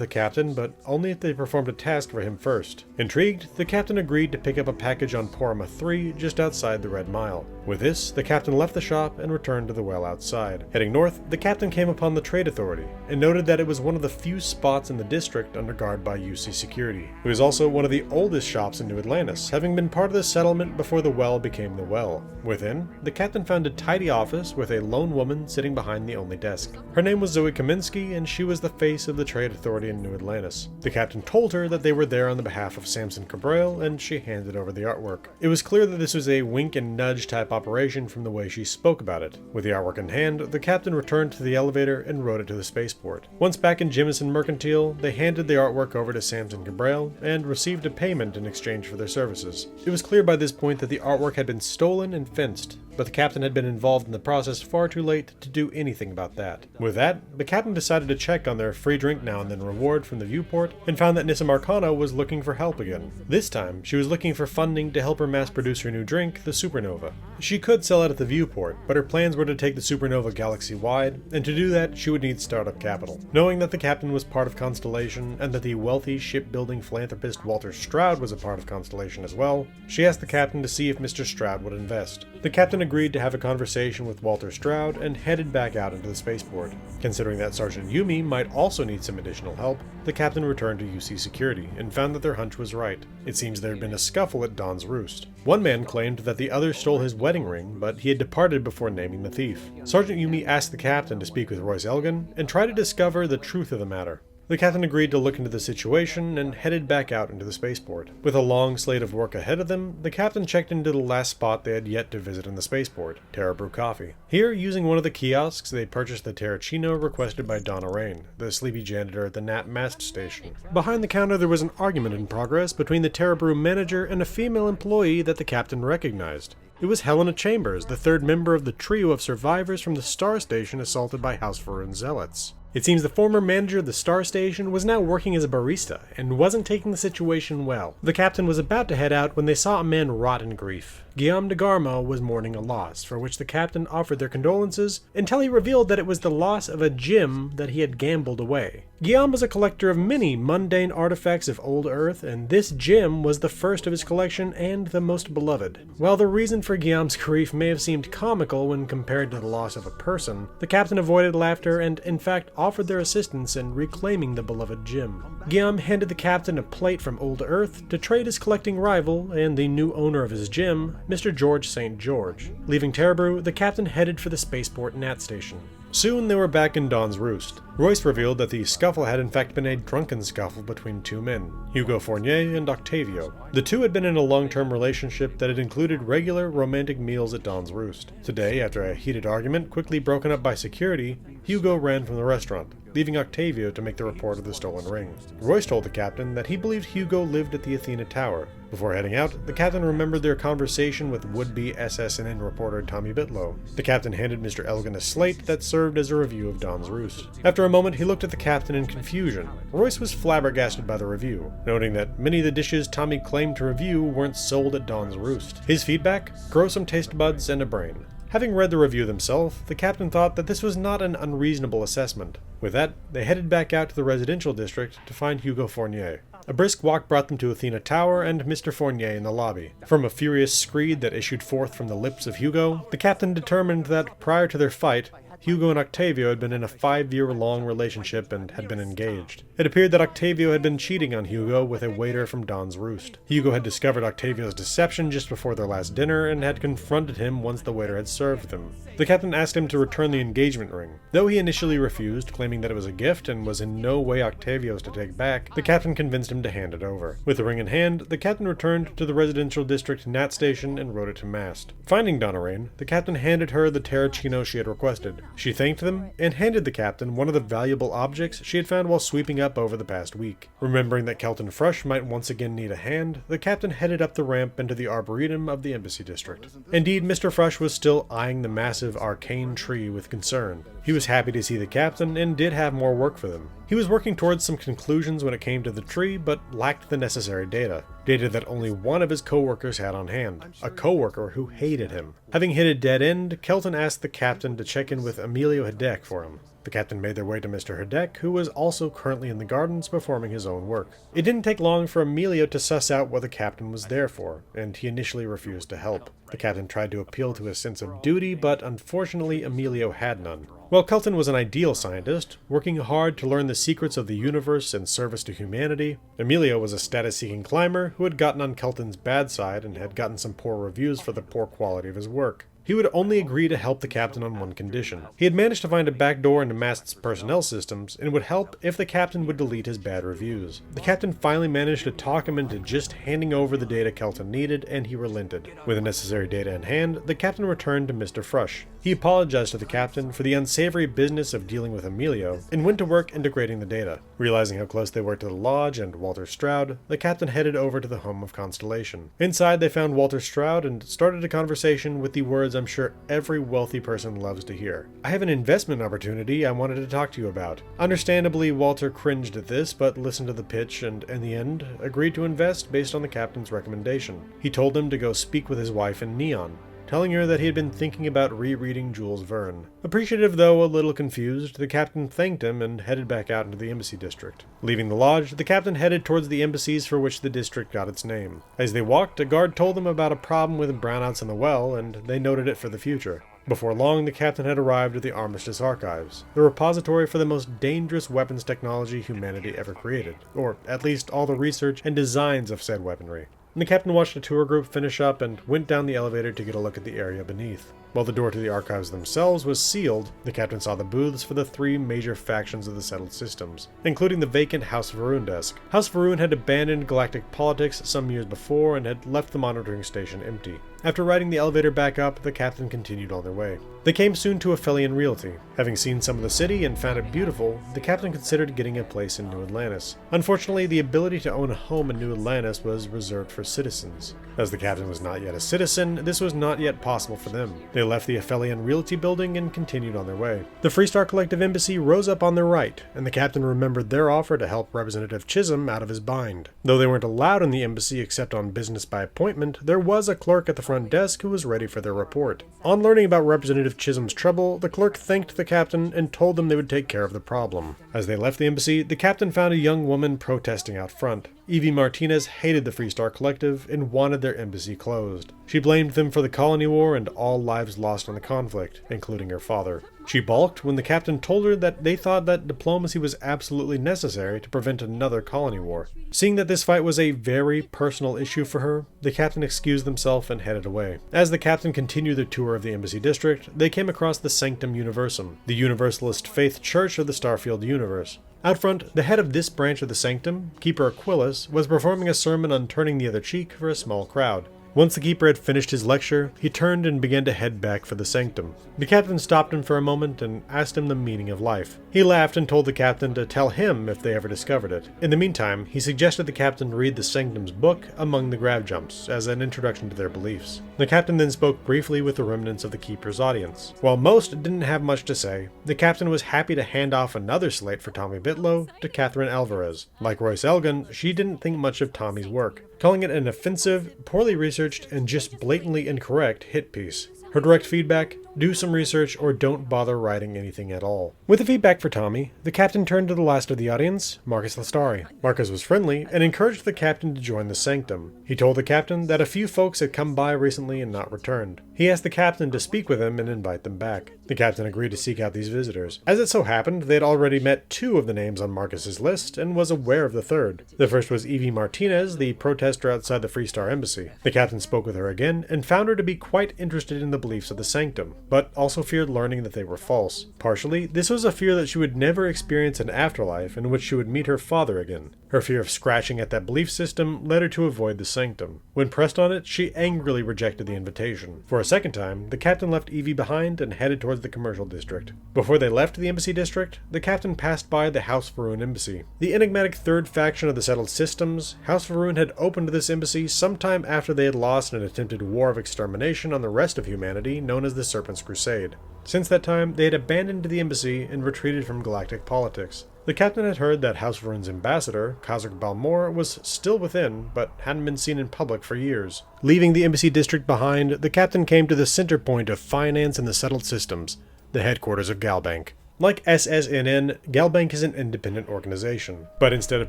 Speaker 1: the captain, but only if they performed a task for him first. Intrigued, the captain agreed to pick up a package on Porama 3 just outside the Red Mile. With this, the captain left the shop and returned to the well outside. Heading north, the captain came upon the Trade Authority and noted that it was one of the few spots in the district under guard by UC security. It was also one of the oldest shops in New Atlantis, having been part of the settlement before the well became the well. Within, the captain found a tidy office with a lone woman sitting behind the only desk. Her name was Zoe Kaminsky, and she was the face of the Trade Authority in New Atlantis. The captain told her that they were there on the behalf of Samson Cabral, and she handed over the artwork. It was clear that this was a wink and nudge type operation from the way she spoke about it. With the artwork in hand, the captain returned to the elevator and rode it to the spaceport. Once back in Jemison Mercantile, they handed the artwork over to Samson Cabral and received a payment in exchange for their services. It was clear by this point that the artwork had been stolen and fenced, but the captain had been involved in the process far too late to do anything about that. With that, the captain decided to check on their free drink now and then reward from the viewport and found that Nissa Marcana was looking for help again. This time, she was looking for funding to help her mass produce her new drink, the Supernova. She could sell it at the viewport, but her plans were to take the Supernova galaxy-wide, and to do that, she would need startup capital. Knowing that the captain was part of Constellation, and that the wealthy shipbuilding philanthropist Walter Stroud was a part of Constellation as well, she asked the captain to see if Mr. Stroud would invest. The captain agreed to have a conversation with Walter Stroud and headed back out into the spaceport. Considering that Sergeant Yumi might also need some additional help, the captain returned to UC Security and found that their hunch was right. It seems there had been a scuffle at Don's Roost. One man claimed that the other stole his wedding ring, but he had departed before naming the thief. Sergeant Yumi asked the captain to speak with Royce Elgin and try to discover the truth of the matter. The captain agreed to look into the situation and headed back out into the spaceport. With a long slate of work ahead of them, the captain checked into the last spot they had yet to visit in the spaceport, Terra Brew Coffee. Here, using one of the kiosks, they purchased the Terracino requested by Donna Rain, the sleepy janitor at the Nat Mast station. Behind the counter, there was an argument in progress between the Terra Brew manager and a female employee that the captain recognized. It was Helena Chambers, the third member of the trio of survivors from the Star Station assaulted by House Varun zealots. It seems the former manager of the Star Station was now working as a barista and wasn't taking the situation well. The captain was about to head out when they saw a man rot in grief. Guillaume de Garmo was mourning a loss, for which the captain offered their condolences until he revealed that it was the loss of a gem that he had gambled away. Guillaume was a collector of many mundane artifacts of old Earth, and this gem was the first of his collection and the most beloved. While the reason for Guillaume's grief may have seemed comical when compared to the loss of a person, the captain avoided laughter and, in fact, offered their assistance in reclaiming the beloved gem. Guillaume handed the captain a plate from old Earth to trade his collecting rival and the new owner of his gem, Mr. George St. George. Leaving Terra Brew, the captain headed for the spaceport Nat station. Soon they were back in Don's Roost. Royce revealed that the scuffle had in fact been a drunken scuffle between two men, Hugo Fournier and Octavio. The two had been in a long-term relationship that had included regular romantic meals at Don's Roost. Today, after a heated argument quickly broken up by security, Hugo ran from the restaurant, leaving Octavio to make the report of the stolen ring. Royce told the captain that he believed Hugo lived at the Athena Tower. Before heading out, the captain remembered their conversation with would-be SSNN reporter Tommy Bitlow. The captain handed Mr. Elgin a slate that served as a review of Don's Roost. After a moment, he looked at the captain in confusion. Royce was flabbergasted by the review, noting that many of the dishes Tommy claimed to review weren't sold at Don's Roost. His feedback? Grow some taste buds and a brain. Having read the review themselves, the captain thought that this was not an unreasonable assessment. With that, they headed back out to the residential district to find Hugo Fournier. A brisk walk brought them to Athena Tower and Mr. Fournier in the lobby. From a furious screed that issued forth from the lips of Hugo, the captain determined that prior to their fight, Hugo and Octavio had been in a 5-year-long relationship and had been engaged. It appeared that Octavio had been cheating on Hugo with a waiter from Don's Roost. Hugo had discovered Octavio's deception just before their last dinner and had confronted him once the waiter had served them. The captain asked him to return the engagement ring. Though he initially refused, claiming that it was a gift and was in no way Octavio's to take back, the captain convinced him to hand it over. With the ring in hand, the captain returned to the residential district Nat station and rode it to mast. Finding Donna Rain, the captain handed her the Terracino she had requested. She thanked them and handed the captain one of the valuable objects she had found while sweeping up over the past week. Remembering that Kelton Frush might once again need a hand, the captain headed up the ramp into the arboretum of the embassy district. Indeed, Mr. Frush was still eyeing the massive arcane tree with concern. He was happy to see the captain and did have more work for them. He was working towards some conclusions when it came to the tree, but lacked the necessary data that only one of his co-workers had on hand, a co-worker who hated him. Having hit a dead end, Kelton asked the captain to check in with Emilio Hidek for him. The captain made their way to Mr. Hidek, who was also currently in the gardens performing his own work. It didn't take long for Emilio to suss out what the captain was there for, and he initially refused to help. The captain tried to appeal to his sense of duty, but unfortunately Emilio had none. While Kelton was an ideal scientist, working hard to learn the secrets of the universe and service to humanity, Emilio was a status-seeking climber who had gotten on Kelton's bad side and had gotten some poor reviews for the poor quality of his work. He He would only agree to help the captain on one condition. He had managed to find a backdoor into Mast's personnel systems and would help if the captain would delete his bad reviews. The captain finally managed to talk him into just handing over the data Kelton needed, and he relented. With the necessary data in hand, the captain returned to Mr. Frush. He apologized to the captain for the unsavory business of dealing with Emilio and went to work integrating the data. Realizing how close they were to the lodge and Walter Stroud, the captain headed over to the home of Constellation. Inside, they found Walter Stroud and started a conversation with the words I'm sure every wealthy person loves to hear. "I have an investment opportunity I wanted to talk to you about." Understandably, Walter cringed at this, but listened to the pitch and, in the end, agreed to invest based on the captain's recommendation. He told them to go speak with his wife in Neon, telling her that he had been thinking about rereading Jules Verne. Appreciative, though a little confused, the captain thanked him and headed back out into the embassy district. Leaving the lodge, the captain headed towards the embassies for which the district got its name. As they walked, a guard told them about a problem with brownouts in the well, and they noted it for the future. Before long, the captain had arrived at the Armistice Archives, the repository for the most dangerous weapons technology humanity ever created, or at least all the research and designs of said weaponry. The captain watched the tour group finish up and went down the elevator to get a look at the area beneath. While the door to the archives themselves was sealed, the captain saw the booths for the three major factions of the settled systems, including the vacant House Varun desk. House Varun had abandoned galactic politics some years before and had left the monitoring station empty. After riding the elevator back up, the captain continued on their way. They came soon to Aphelion Realty. Having seen some of the city and found it beautiful, the captain considered getting a place in New Atlantis. Unfortunately, the ability to own a home in New Atlantis was reserved for citizens. As the captain was not yet a citizen, this was not yet possible for them. They left the Aphelion Realty building and continued on their way. The Freestar Collective Embassy rose up on their right, and the captain remembered their offer to help Representative Chisholm out of his bind. Though they weren't allowed in the embassy except on business by appointment, there was a clerk at the front desk who was ready for their report. On learning about Representative Chisholm's trouble, the clerk thanked the captain and told them they would take care of the problem. As they left the embassy, the captain found a young woman protesting out front. Evie Martinez hated the Freestar Collective and wanted their embassy closed. She blamed them for the colony war and all lives lost in the conflict, including her father. She balked when the captain told her that they thought that diplomacy was absolutely necessary to prevent another colony war. Seeing that this fight was a very personal issue for her, the captain excused himself and headed away. As the captain continued their tour of the embassy district, they came across the Sanctum Universum, the Universalist faith church of the Starfield universe. Out front, the head of this branch of the Sanctum, Keeper Aquilus, was performing a sermon on turning the other cheek for a small crowd. Once the keeper had finished his lecture, he turned and began to head back for the sanctum. The captain stopped him for a moment and asked him the meaning of life. He laughed and told the captain to tell him if they ever discovered it. In the meantime, he suggested the captain read the sanctum's book, Among the Grav Jumps, as an introduction to their beliefs. The captain then spoke briefly with the remnants of the keeper's audience. While most didn't have much to say, the captain was happy to hand off another slate for Tommy Bitlow to Catherine Alvarez. Like Royce Elgin, she didn't think much of Tommy's work, calling it an offensive, poorly researched, and just blatantly incorrect hit piece. Her direct feedback: do some research or don't bother writing anything at all. With the feedback for Tommy, the captain turned to the last of the audience, Marcus Lestari. Marcus was friendly and encouraged the captain to join the sanctum. He told the captain that a few folks had come by recently and not returned. He asked the captain to speak with him and invite them back. The captain agreed to seek out these visitors. As it so happened, they had already met two of the names on Marcus's list and was aware of the third. The first was Evie Martinez, the protester outside the Freestar Embassy. The captain spoke with her again and found her to be quite interested in the beliefs of the sanctum, but also feared learning that they were false. Partially, this was a fear that she would never experience an afterlife in which she would meet her father again. Her fear of scratching at that belief system led her to avoid the sanctum. When pressed on it, she angrily rejected the invitation. For a second time, the captain left Evie behind and headed towards the commercial district. Before they left the embassy district, the captain passed by the House Varun embassy. The enigmatic third faction of the settled systems, House Varun had opened this embassy sometime after they had lost an attempted war of extermination on the rest of humanity known as the Serpent's Crusade. Since that time, they had abandoned the embassy and retreated from galactic politics. The captain had heard that House Varun's ambassador, Khazar Balmor, was still within, but hadn't been seen in public for years. Leaving the embassy district behind, the captain came to the center point of finance in the settled systems, the headquarters of Galbank. Like SSNN, Galbank is an independent organization, but instead of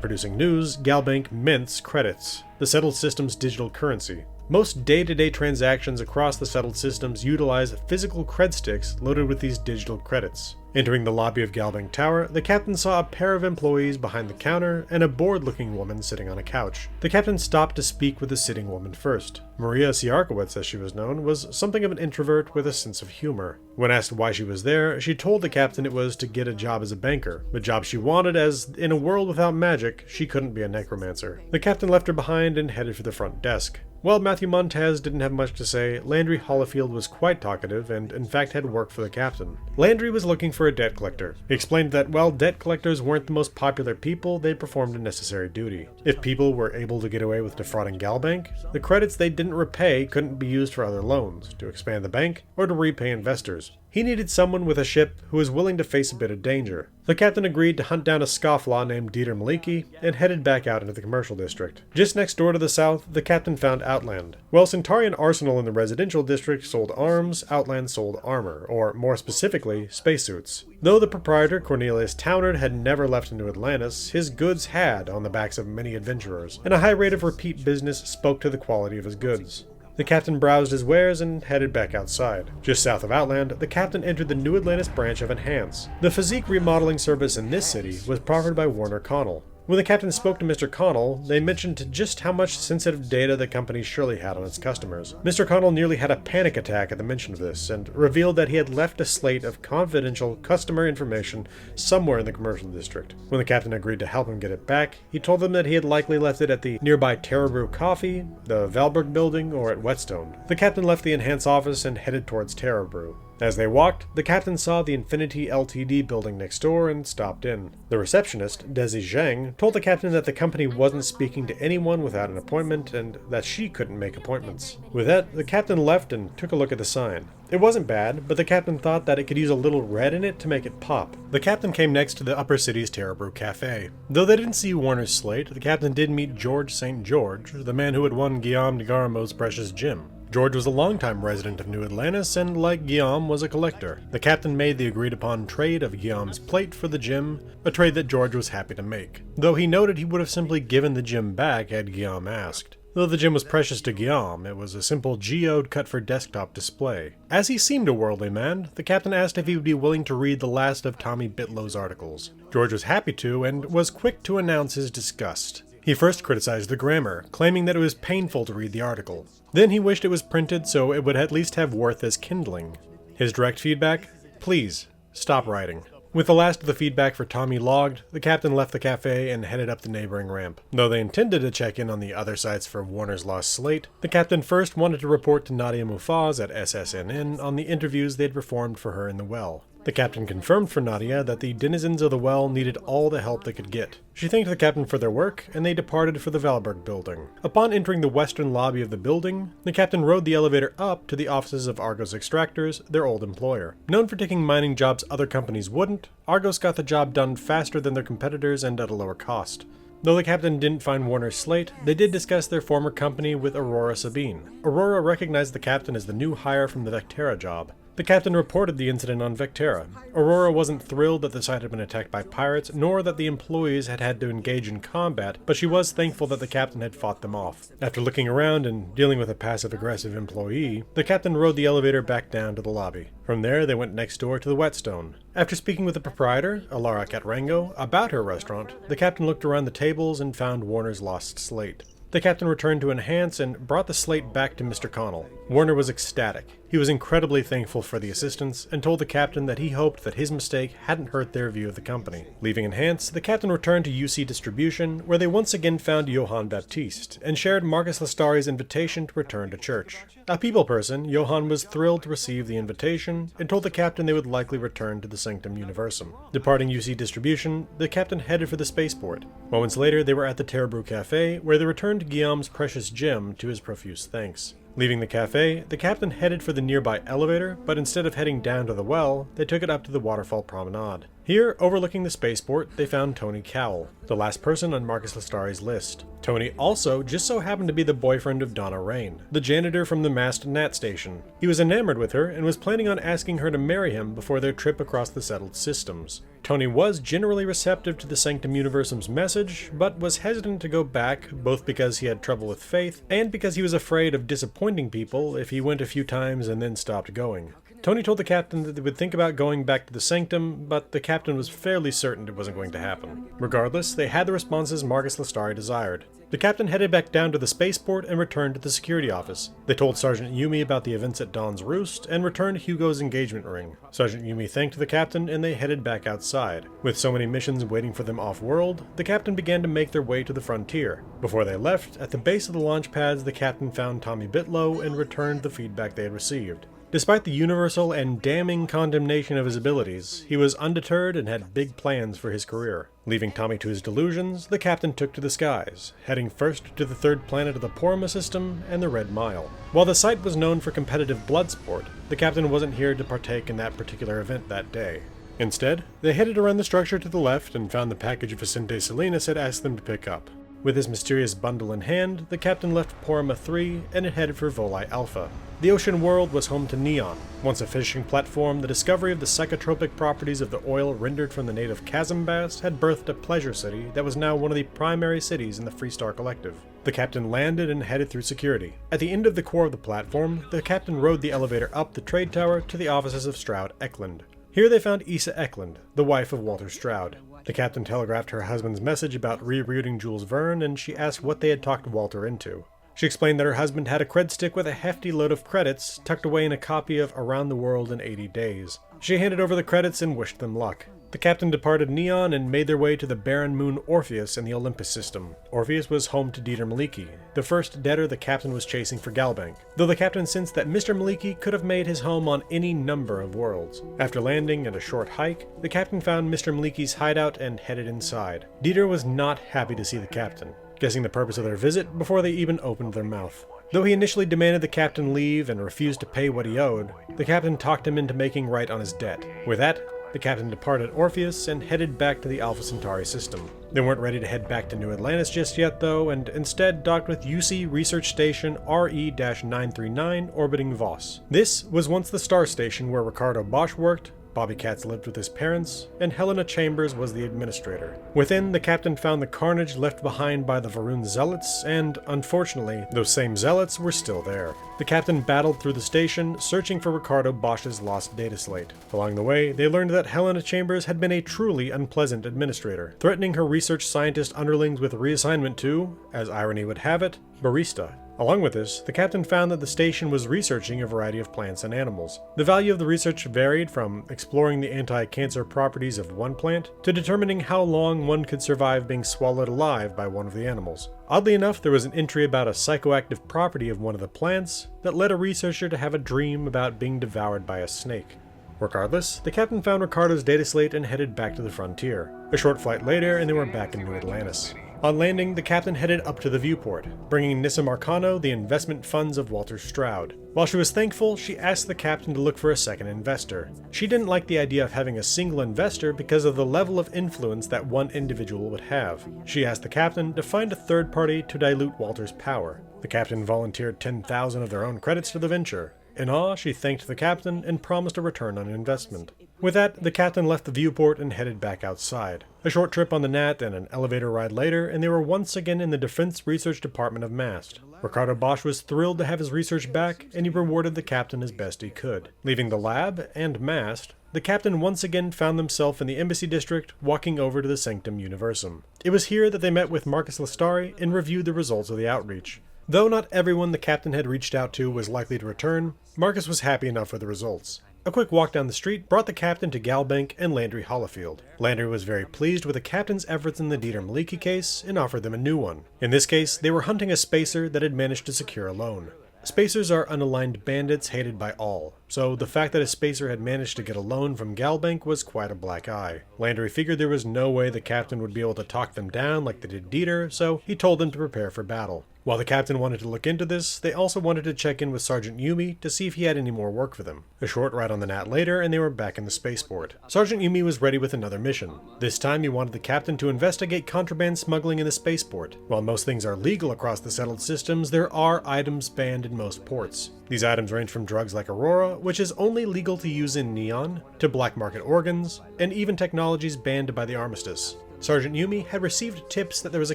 Speaker 1: producing news, Galbank mints credits, the settled system's digital currency. Most day-to-day transactions across the settled systems utilize physical cred sticks loaded with these digital credits. Entering the lobby of Galbank Tower, the captain saw a pair of employees behind the counter and a bored-looking woman sitting on a couch. The captain stopped to speak with the sitting woman first. Maria Siarkowitz, as she was known, was something of an introvert with a sense of humor. When asked why she was there, she told the captain it was to get a job as a banker, the job she wanted as, in a world without magic, she couldn't be a necromancer. The captain left her behind and headed for the front desk. While Matthew Montez didn't have much to say, Landry Hollifield was quite talkative and, in fact, had worked for the captain. Landry was looking for a debt collector. He explained that while debt collectors weren't the most popular people, they performed a necessary duty. If people were able to get away with defrauding Galbank, the credits they didn't repay couldn't be used for other loans, to expand the bank, or to repay investors. He needed someone with a ship who was willing to face a bit of danger. The captain agreed to hunt down a scofflaw named Dieter Maliki and headed back out into the commercial district. Just next door to the south, the captain found Outland. While Centaurian Arsenal in the residential district sold arms, Outland sold armor, or more specifically, spacesuits. Though the proprietor, Cornelius Townard, had never left New Atlantis, his goods had on the backs of many adventurers, and a high rate of repeat business spoke to the quality of his goods. The captain browsed his wares and headed back outside. Just south of Outland, the captain entered the New Atlantis branch of Enhance. The physique remodeling service in this city was proffered by Warner Connell. When the captain spoke to Mr. Connell, they mentioned just how much sensitive data the company surely had on its customers. Mr. Connell nearly had a panic attack at the mention of this, and revealed that he had left a slate of confidential customer information somewhere in the commercial district. When the captain agreed to help him get it back, he told them that he had likely left it at the nearby Brew Coffee, the Valberg building, or at Whetstone. The captain left the Enhance office and headed towards Brew. As they walked, the captain saw the Infinity Ltd building next door and stopped in. The receptionist, Desi Zhang, told the captain that the company wasn't speaking to anyone without an appointment and that she couldn't make appointments. With that, the captain left and took a look at the sign. It wasn't bad, but the captain thought that it could use a little red in it to make it pop. The captain came next to the Upper City's Brew Cafe. Though they didn't see Warner's slate, the captain did meet George St. George, the man who had won Guillaume de Garamo's precious gem. George was a longtime resident of New Atlantis and, like Guillaume, was a collector. The captain made the agreed-upon trade of Guillaume's plate for the gem, a trade that George was happy to make, though he noted he would have simply given the gem back had Guillaume asked. Though the gem was precious to Guillaume, it was a simple geode cut for desktop display. As he seemed a worldly man, the captain asked if he would be willing to read the last of Tommy Bitlow's articles. George was happy to, and was quick to announce his disgust. He first criticized the grammar, claiming that it was painful to read the article. Then he wished it was printed so it would at least have worth as kindling. His direct feedback? Please, stop writing. With the last of the feedback for Tommy logged, the captain left the cafe and headed up the neighboring ramp. Though they intended to check in on the other sites for Warner's lost slate, the captain first wanted to report to Nadia Mufaz at SSNN on the interviews they had performed for her in the well. The captain confirmed for Nadia that the denizens of the well needed all the help they could get. She thanked the captain for their work, and they departed for the Valberg building. Upon entering the western lobby of the building, the captain rode the elevator up to the offices of Argos Extractors, their old employer. Known for taking mining jobs other companies wouldn't, Argos got the job done faster than their competitors and at a lower cost. Though the captain didn't find Warner's slate, they did discuss their former company with Aurora Sabine. Aurora recognized the captain as the new hire from the Vectera job. The captain reported the incident on Vectera. Aurora wasn't thrilled that the site had been attacked by pirates, nor that the employees had had to engage in combat, but she was thankful that the captain had fought them off. After looking around and dealing with a passive-aggressive employee, the captain rode the elevator back down to the lobby. From there, they went next door to the Whetstone. After speaking with the proprietor, Alara Catrango, about her restaurant, the captain looked around the tables and found Warner's lost slate. The captain returned to Enhance and brought the slate back to Mr. Connell. Warner was ecstatic. He was incredibly thankful for the assistance and told the captain that he hoped that his mistake hadn't hurt their view of the company. Leaving Enhance, the captain returned to UC Distribution, where they once again found Johann Baptiste, and shared Marcus Lastari's invitation to return to church. A people person, Johann was thrilled to receive the invitation and told the captain they would likely return to the Sanctum Universum. Departing UC Distribution, the captain headed for the spaceport. Moments later, they were at the Brew Cafe, where they returned Guillaume's precious gem to his profuse thanks. Leaving the cafe, the captain headed for the nearby elevator, but instead of heading down to the well, they took it up to the waterfall promenade. Here, overlooking the spaceport, they found Tony Cowell, the last person on Marcus Lastari's list. Tony also just so happened to be the boyfriend of Donna Rain, the janitor from the masked Nat station. He was enamored with her and was planning on asking her to marry him before their trip across the settled systems. Tony was generally receptive to the Sanctum Universum's message, but was hesitant to go back, both because he had trouble with faith, and because he was afraid of disappointing people if he went a few times and then stopped going. Tony told the captain that they would think about going back to the Sanctum, but the captain was fairly certain it wasn't going to happen. Regardless, they had the responses Marcus Lestari desired. The captain headed back down to the spaceport and returned to the security office. They told Sergeant Yumi about the events at Dawn's Roost and returned Hugo's engagement ring. Sergeant Yumi thanked the captain and they headed back outside. With so many missions waiting for them off-world, the captain began to make their way to the frontier. Before they left, at the base of the launch pads, the captain found Tommy Bitlow and returned the feedback they had received. Despite the universal and damning condemnation of his abilities, he was undeterred and had big plans for his career. Leaving Tommy to his delusions, the captain took to the skies, heading first to the third planet of the Porma system and the Red Mile. While the site was known for competitive blood sport, the captain wasn't here to partake in that particular event that day. Instead, they headed around the structure to the left and found the package Vicente Salinas had asked them to pick up. With his mysterious bundle in hand, the captain left Porma 3 and it headed for Voli Alpha. The ocean world was home to Neon. Once a fishing platform, the discovery of the psychotropic properties of the oil rendered from the native chasm bass had birthed a pleasure city that was now one of the primary cities in the Freestar Collective. The captain landed and headed through security. At the end of the core of the platform, the captain rode the elevator up the trade tower to the offices of Stroud Eklund. Here they found Issa Eklund, the wife of Walter Stroud. The captain telegraphed her husband's message about rerouting Jules Verne, and she asked what they had talked Walter into. She explained that her husband had a cred stick with a hefty load of credits tucked away in a copy of Around the World in 80 Days. She handed over the credits and wished them luck. The captain departed Neon and made their way to the barren moon Orpheus in the Olympus system. Orpheus was home to Dieter Maliki, the first debtor the captain was chasing for Galbank, though the captain sensed that Mr. Maliki could have made his home on any number of worlds. After landing and a short hike, the captain found Mr. Maliki's hideout and headed inside. Dieter was not happy to see the captain, guessing the purpose of their visit before they even opened their mouth. Though he initially demanded the captain leave and refused to pay what he owed, the captain talked him into making right on his debt. With that, the captain departed Orpheus and headed back to the Alpha Centauri system. They weren't ready to head back to New Atlantis just yet though, and instead docked with UC Research Station RE-939 orbiting Voss. This was once the star station where Ricardo Bosch worked, Bobby Katz lived with his parents, and Helena Chambers was the administrator. Within, the captain found the carnage left behind by the Varun Zealots, and, unfortunately, those same Zealots were still there. The captain battled through the station, searching for Ricardo Bosch's lost data slate. Along the way, they learned that Helena Chambers had been a truly unpleasant administrator, threatening her research scientist underlings with reassignment to, as irony would have it, barista. Along with this, the captain found that the station was researching a variety of plants and animals. The value of the research varied from exploring the anti-cancer properties of one plant to determining how long one could survive being swallowed alive by one of the animals. Oddly enough, there was an entry about a psychoactive property of one of the plants that led a researcher to have a dream about being devoured by a snake. Regardless, the captain found Ricardo's data slate and headed back to the frontier. A short flight later, and they were back in New Atlantis. On landing, the captain headed up to the viewport, bringing Nissa Marcano the investment funds of Walter Stroud. While she was thankful, she asked the captain to look for a second investor. She didn't like the idea of having a single investor because of the level of influence that one individual would have. She asked the captain to find a third party to dilute Walter's power. The captain volunteered 10,000 of their own credits for the venture. In awe, she thanked the captain and promised a return on investment. With that, the captain left the viewport and headed back outside. A short trip on the Nat and an elevator ride later, and they were once again in the Defense Research Department of MAST. Ricardo Bosch was thrilled to have his research back, and he rewarded the captain as best he could. Leaving the lab and MAST, the captain once again found himself in the Embassy District, walking over to the Sanctum Universum. It was here that they met with Marcus Lestari and reviewed the results of the outreach. Though not everyone the captain had reached out to was likely to return, Marcus was happy enough with the results. A quick walk down the street brought the captain to Galbank and Landry Hollifield. Landry was very pleased with the captain's efforts in the Dieter Maliki case and offered them a new one. In this case, they were hunting a spacer that had managed to secure a loan. Spacers are unaligned bandits hated by all, so the fact that a spacer had managed to get a loan from Galbank was quite a black eye. Landry figured there was no way the captain would be able to talk them down like they did Dieter, so he told them to prepare for battle. While the captain wanted to look into this, they also wanted to check in with Sergeant Yumi to see if he had any more work for them. A short ride on the Nat later, and they were back in the spaceport. Sergeant Yumi was ready with another mission. This time he wanted the captain to investigate contraband smuggling in the spaceport. While most things are legal across the settled systems, there are items banned in most ports. These items range from drugs like Aurora, which is only legal to use in Neon, to black market organs, and even technologies banned by the Armistice. Sergeant Yumi had received tips that there was a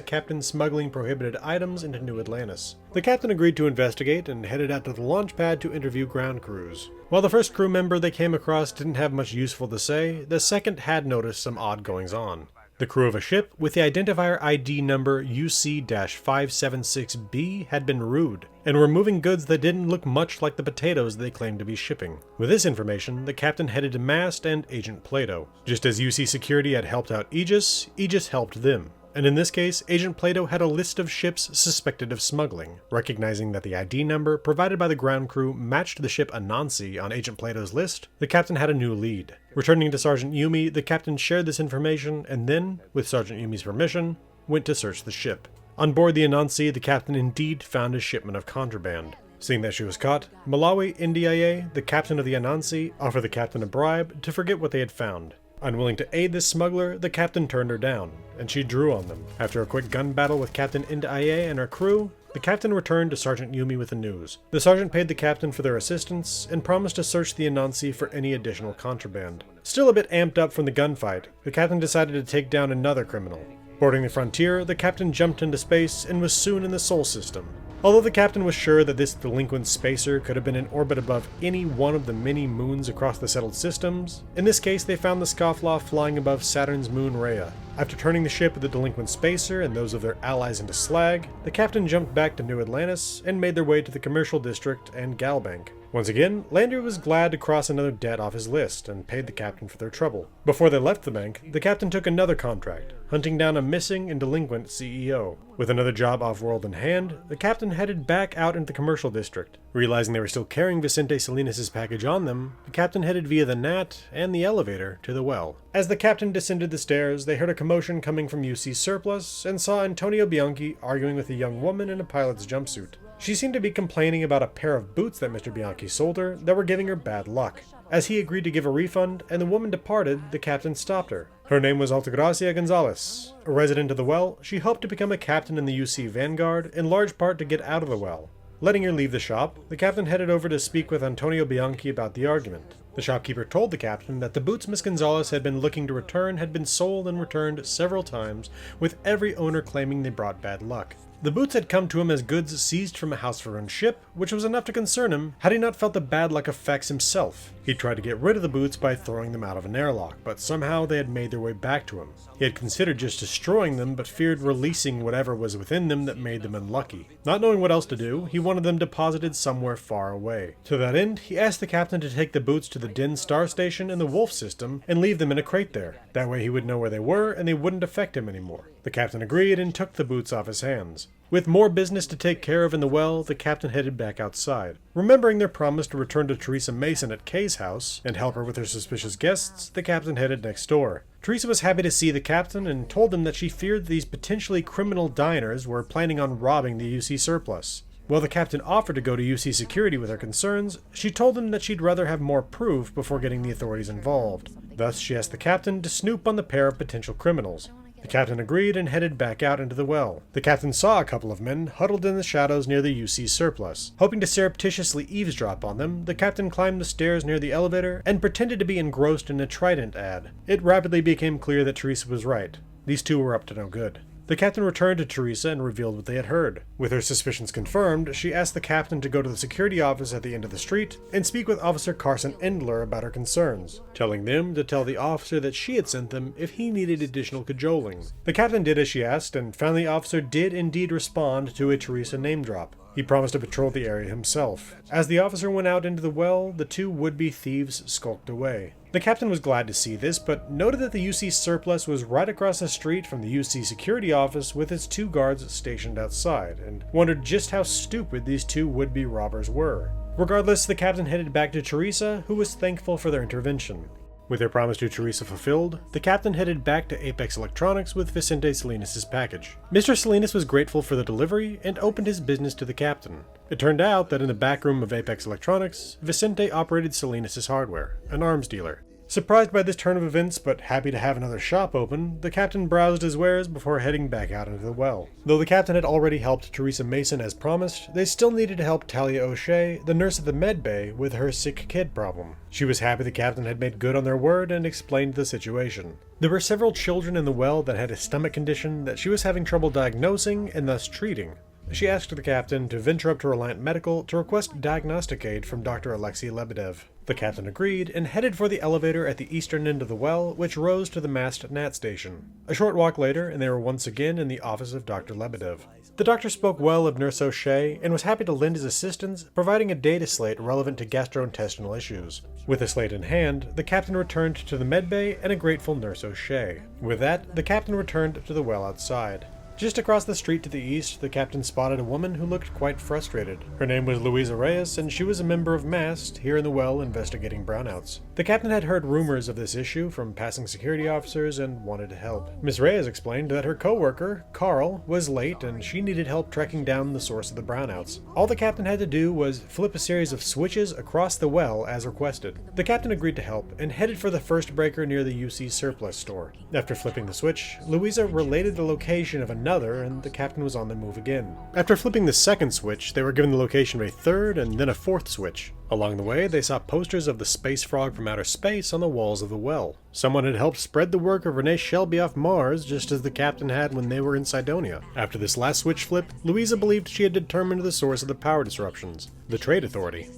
Speaker 1: captain smuggling prohibited items into New Atlantis. The captain agreed to investigate and headed out to the launch pad to interview ground crews. While the first crew member they came across didn't have much useful to say, the second had noticed some odd goings-on. The crew of a ship with the identifier ID number UC-576B had been rude, and were moving goods that didn't look much like the potatoes they claimed to be shipping. With this information, the captain headed to Mast and Agent Plato. Just as UC Security had helped out Aegis, Aegis helped them. And in this case, Agent Plato had a list of ships suspected of smuggling. Recognizing that the ID number provided by the ground crew matched the ship Anansi on Agent Plato's list, the captain had a new lead. Returning to Sergeant Yumi, the captain shared this information and then, with Sergeant Yumi's permission, went to search the ship. On board the Anansi, the captain indeed found a shipment of contraband. Seeing that she was caught, Malawi Ndiaye, the captain of the Anansi, offered the captain a bribe to forget what they had found. Unwilling to aid this smuggler, the captain turned her down, and she drew on them. After a quick gun battle with Captain Ndiaye and her crew, the captain returned to Sergeant Yumi with the news. The sergeant paid the captain for their assistance, and promised to search the Anansi for any additional contraband. Still a bit amped up from the gunfight, the captain decided to take down another criminal. Boarding the frontier, the captain jumped into space and was soon in the Sol system. Although the captain was sure that this delinquent spacer could have been in orbit above any one of the many moons across the settled systems, in this case they found the Scofflaw flying above Saturn's moon Rhea. After turning the ship of the delinquent spacer and those of their allies into slag, the captain jumped back to New Atlantis and made their way to the commercial district and Galbank. Once again, Landry was glad to cross another debt off his list and paid the captain for their trouble. Before they left the bank, the captain took another contract, hunting down a missing and delinquent CEO. With another job off-world in hand, the captain headed back out into the commercial district. Realizing they were still carrying Vicente Salinas' package on them, the captain headed via the Nat and the elevator to the well. As the captain descended the stairs, they heard a commotion coming from UC's surplus and saw Antonio Bianchi arguing with a young woman in a pilot's jumpsuit. She seemed to be complaining about a pair of boots that Mr. Bianchi sold her that were giving her bad luck. As he agreed to give a refund and the woman departed, the captain stopped her. Her name was Altagracia Gonzalez. A resident of the well, she hoped to become a captain in the UC Vanguard, in large part to get out of the well. Letting her leave the shop, the captain headed over to speak with Antonio Bianchi about the argument. The shopkeeper told the captain that the boots Miss Gonzalez had been looking to return had been sold and returned several times, with every owner claiming they brought bad luck. The boots had come to him as goods seized from a house-run ship, which was enough to concern him had he not felt the bad luck effects himself. He tried to get rid of the boots by throwing them out of an airlock, but somehow they had made their way back to him. He had considered just destroying them, but feared releasing whatever was within them that made them unlucky. Not knowing what else to do, he wanted them deposited somewhere far away. To that end, he asked the captain to take the boots to the Din Star Station in the Wolf system and leave them in a crate there. That way he would know where they were and they wouldn't affect him anymore. The captain agreed and took the boots off his hands. With more business to take care of in the well, the captain headed back outside. Remembering their promise to return to Teresa Mason at Kay's house and help her with her suspicious guests, the captain headed next door. Teresa was happy to see the captain and told him that she feared these potentially criminal diners were planning on robbing the UC surplus. While the captain offered to go to UC Security with her concerns, she told him that she'd rather have more proof before getting the authorities involved. Thus, she asked the captain to snoop on the pair of potential criminals. The captain agreed and headed back out into the well. The captain saw a couple of men huddled in the shadows near the UC surplus. Hoping to surreptitiously eavesdrop on them, the captain climbed the stairs near the elevator and pretended to be engrossed in a Trident ad. It rapidly became clear that Teresa was right. These two were up to no good. The captain returned to Teresa and revealed what they had heard. With her suspicions confirmed, she asked the captain to go to the security office at the end of the street and speak with Officer Carson Endler about her concerns, telling them to tell the officer that she had sent them if he needed additional cajoling. The captain did as she asked and found the officer did indeed respond to a Teresa name drop. He promised to patrol the area himself. As the officer went out into the well, the two would-be thieves skulked away. The captain was glad to see this, but noted that the UC surplus was right across the street from the UC security office with its two guards stationed outside, and wondered just how stupid these two would-be robbers were. Regardless, the captain headed back to Teresa, who was thankful for their intervention. With their promise to Teresa fulfilled, the captain headed back to Apex Electronics with Vicente Salinas' package. Mr. Salinas was grateful for the delivery and opened his business to the captain. It turned out that in the back room of Apex Electronics, Vicente operated Salinas' hardware, an arms dealer. Surprised by this turn of events, but happy to have another shop open, the captain browsed his wares before heading back out into the well. Though the captain had already helped Teresa Mason as promised, they still needed to help Talia O'Shea, the nurse at the med bay, with her sick kid problem. She was happy the captain had made good on their word and explained the situation. There were several children in the well that had a stomach condition that she was having trouble diagnosing and thus treating. She asked the captain to venture up to Reliant Medical to request diagnostic aid from Dr. Alexei Lebedev. The captain agreed and headed for the elevator at the eastern end of the well, which rose to the masked Nat station. A short walk later, and they were once again in the office of Dr. Lebedev. The doctor spoke well of Nurse O'Shea and was happy to lend his assistance, providing a data slate relevant to gastrointestinal issues. With the slate in hand, the captain returned to the medbay and a grateful Nurse O'Shea. With that, the captain returned to the well outside. Just across the street to the east, the captain spotted a woman who looked quite frustrated. Her name was Louisa Reyes, and she was a member of MAST here in the well investigating brownouts. The captain had heard rumors of this issue from passing security officers and wanted to help. Miss Reyes explained that her co-worker, Carl, was late and she needed help tracking down the source of the brownouts. All the captain had to do was flip a series of switches across the well as requested. The captain agreed to help and headed for the first breaker near the UC surplus store. After flipping the switch, Louisa related the location of another, and the captain was on the move again. After flipping the second switch, they were given the location of a third and then a fourth switch. Along the way, they saw posters of the space frog from outer space on the walls of the well. Someone had helped spread the work of Renee Shelby off Mars, just as the captain had when they were in Cydonia. After this last switch flip, Louisa believed she had determined the source of the power disruptions: the Trade Authority.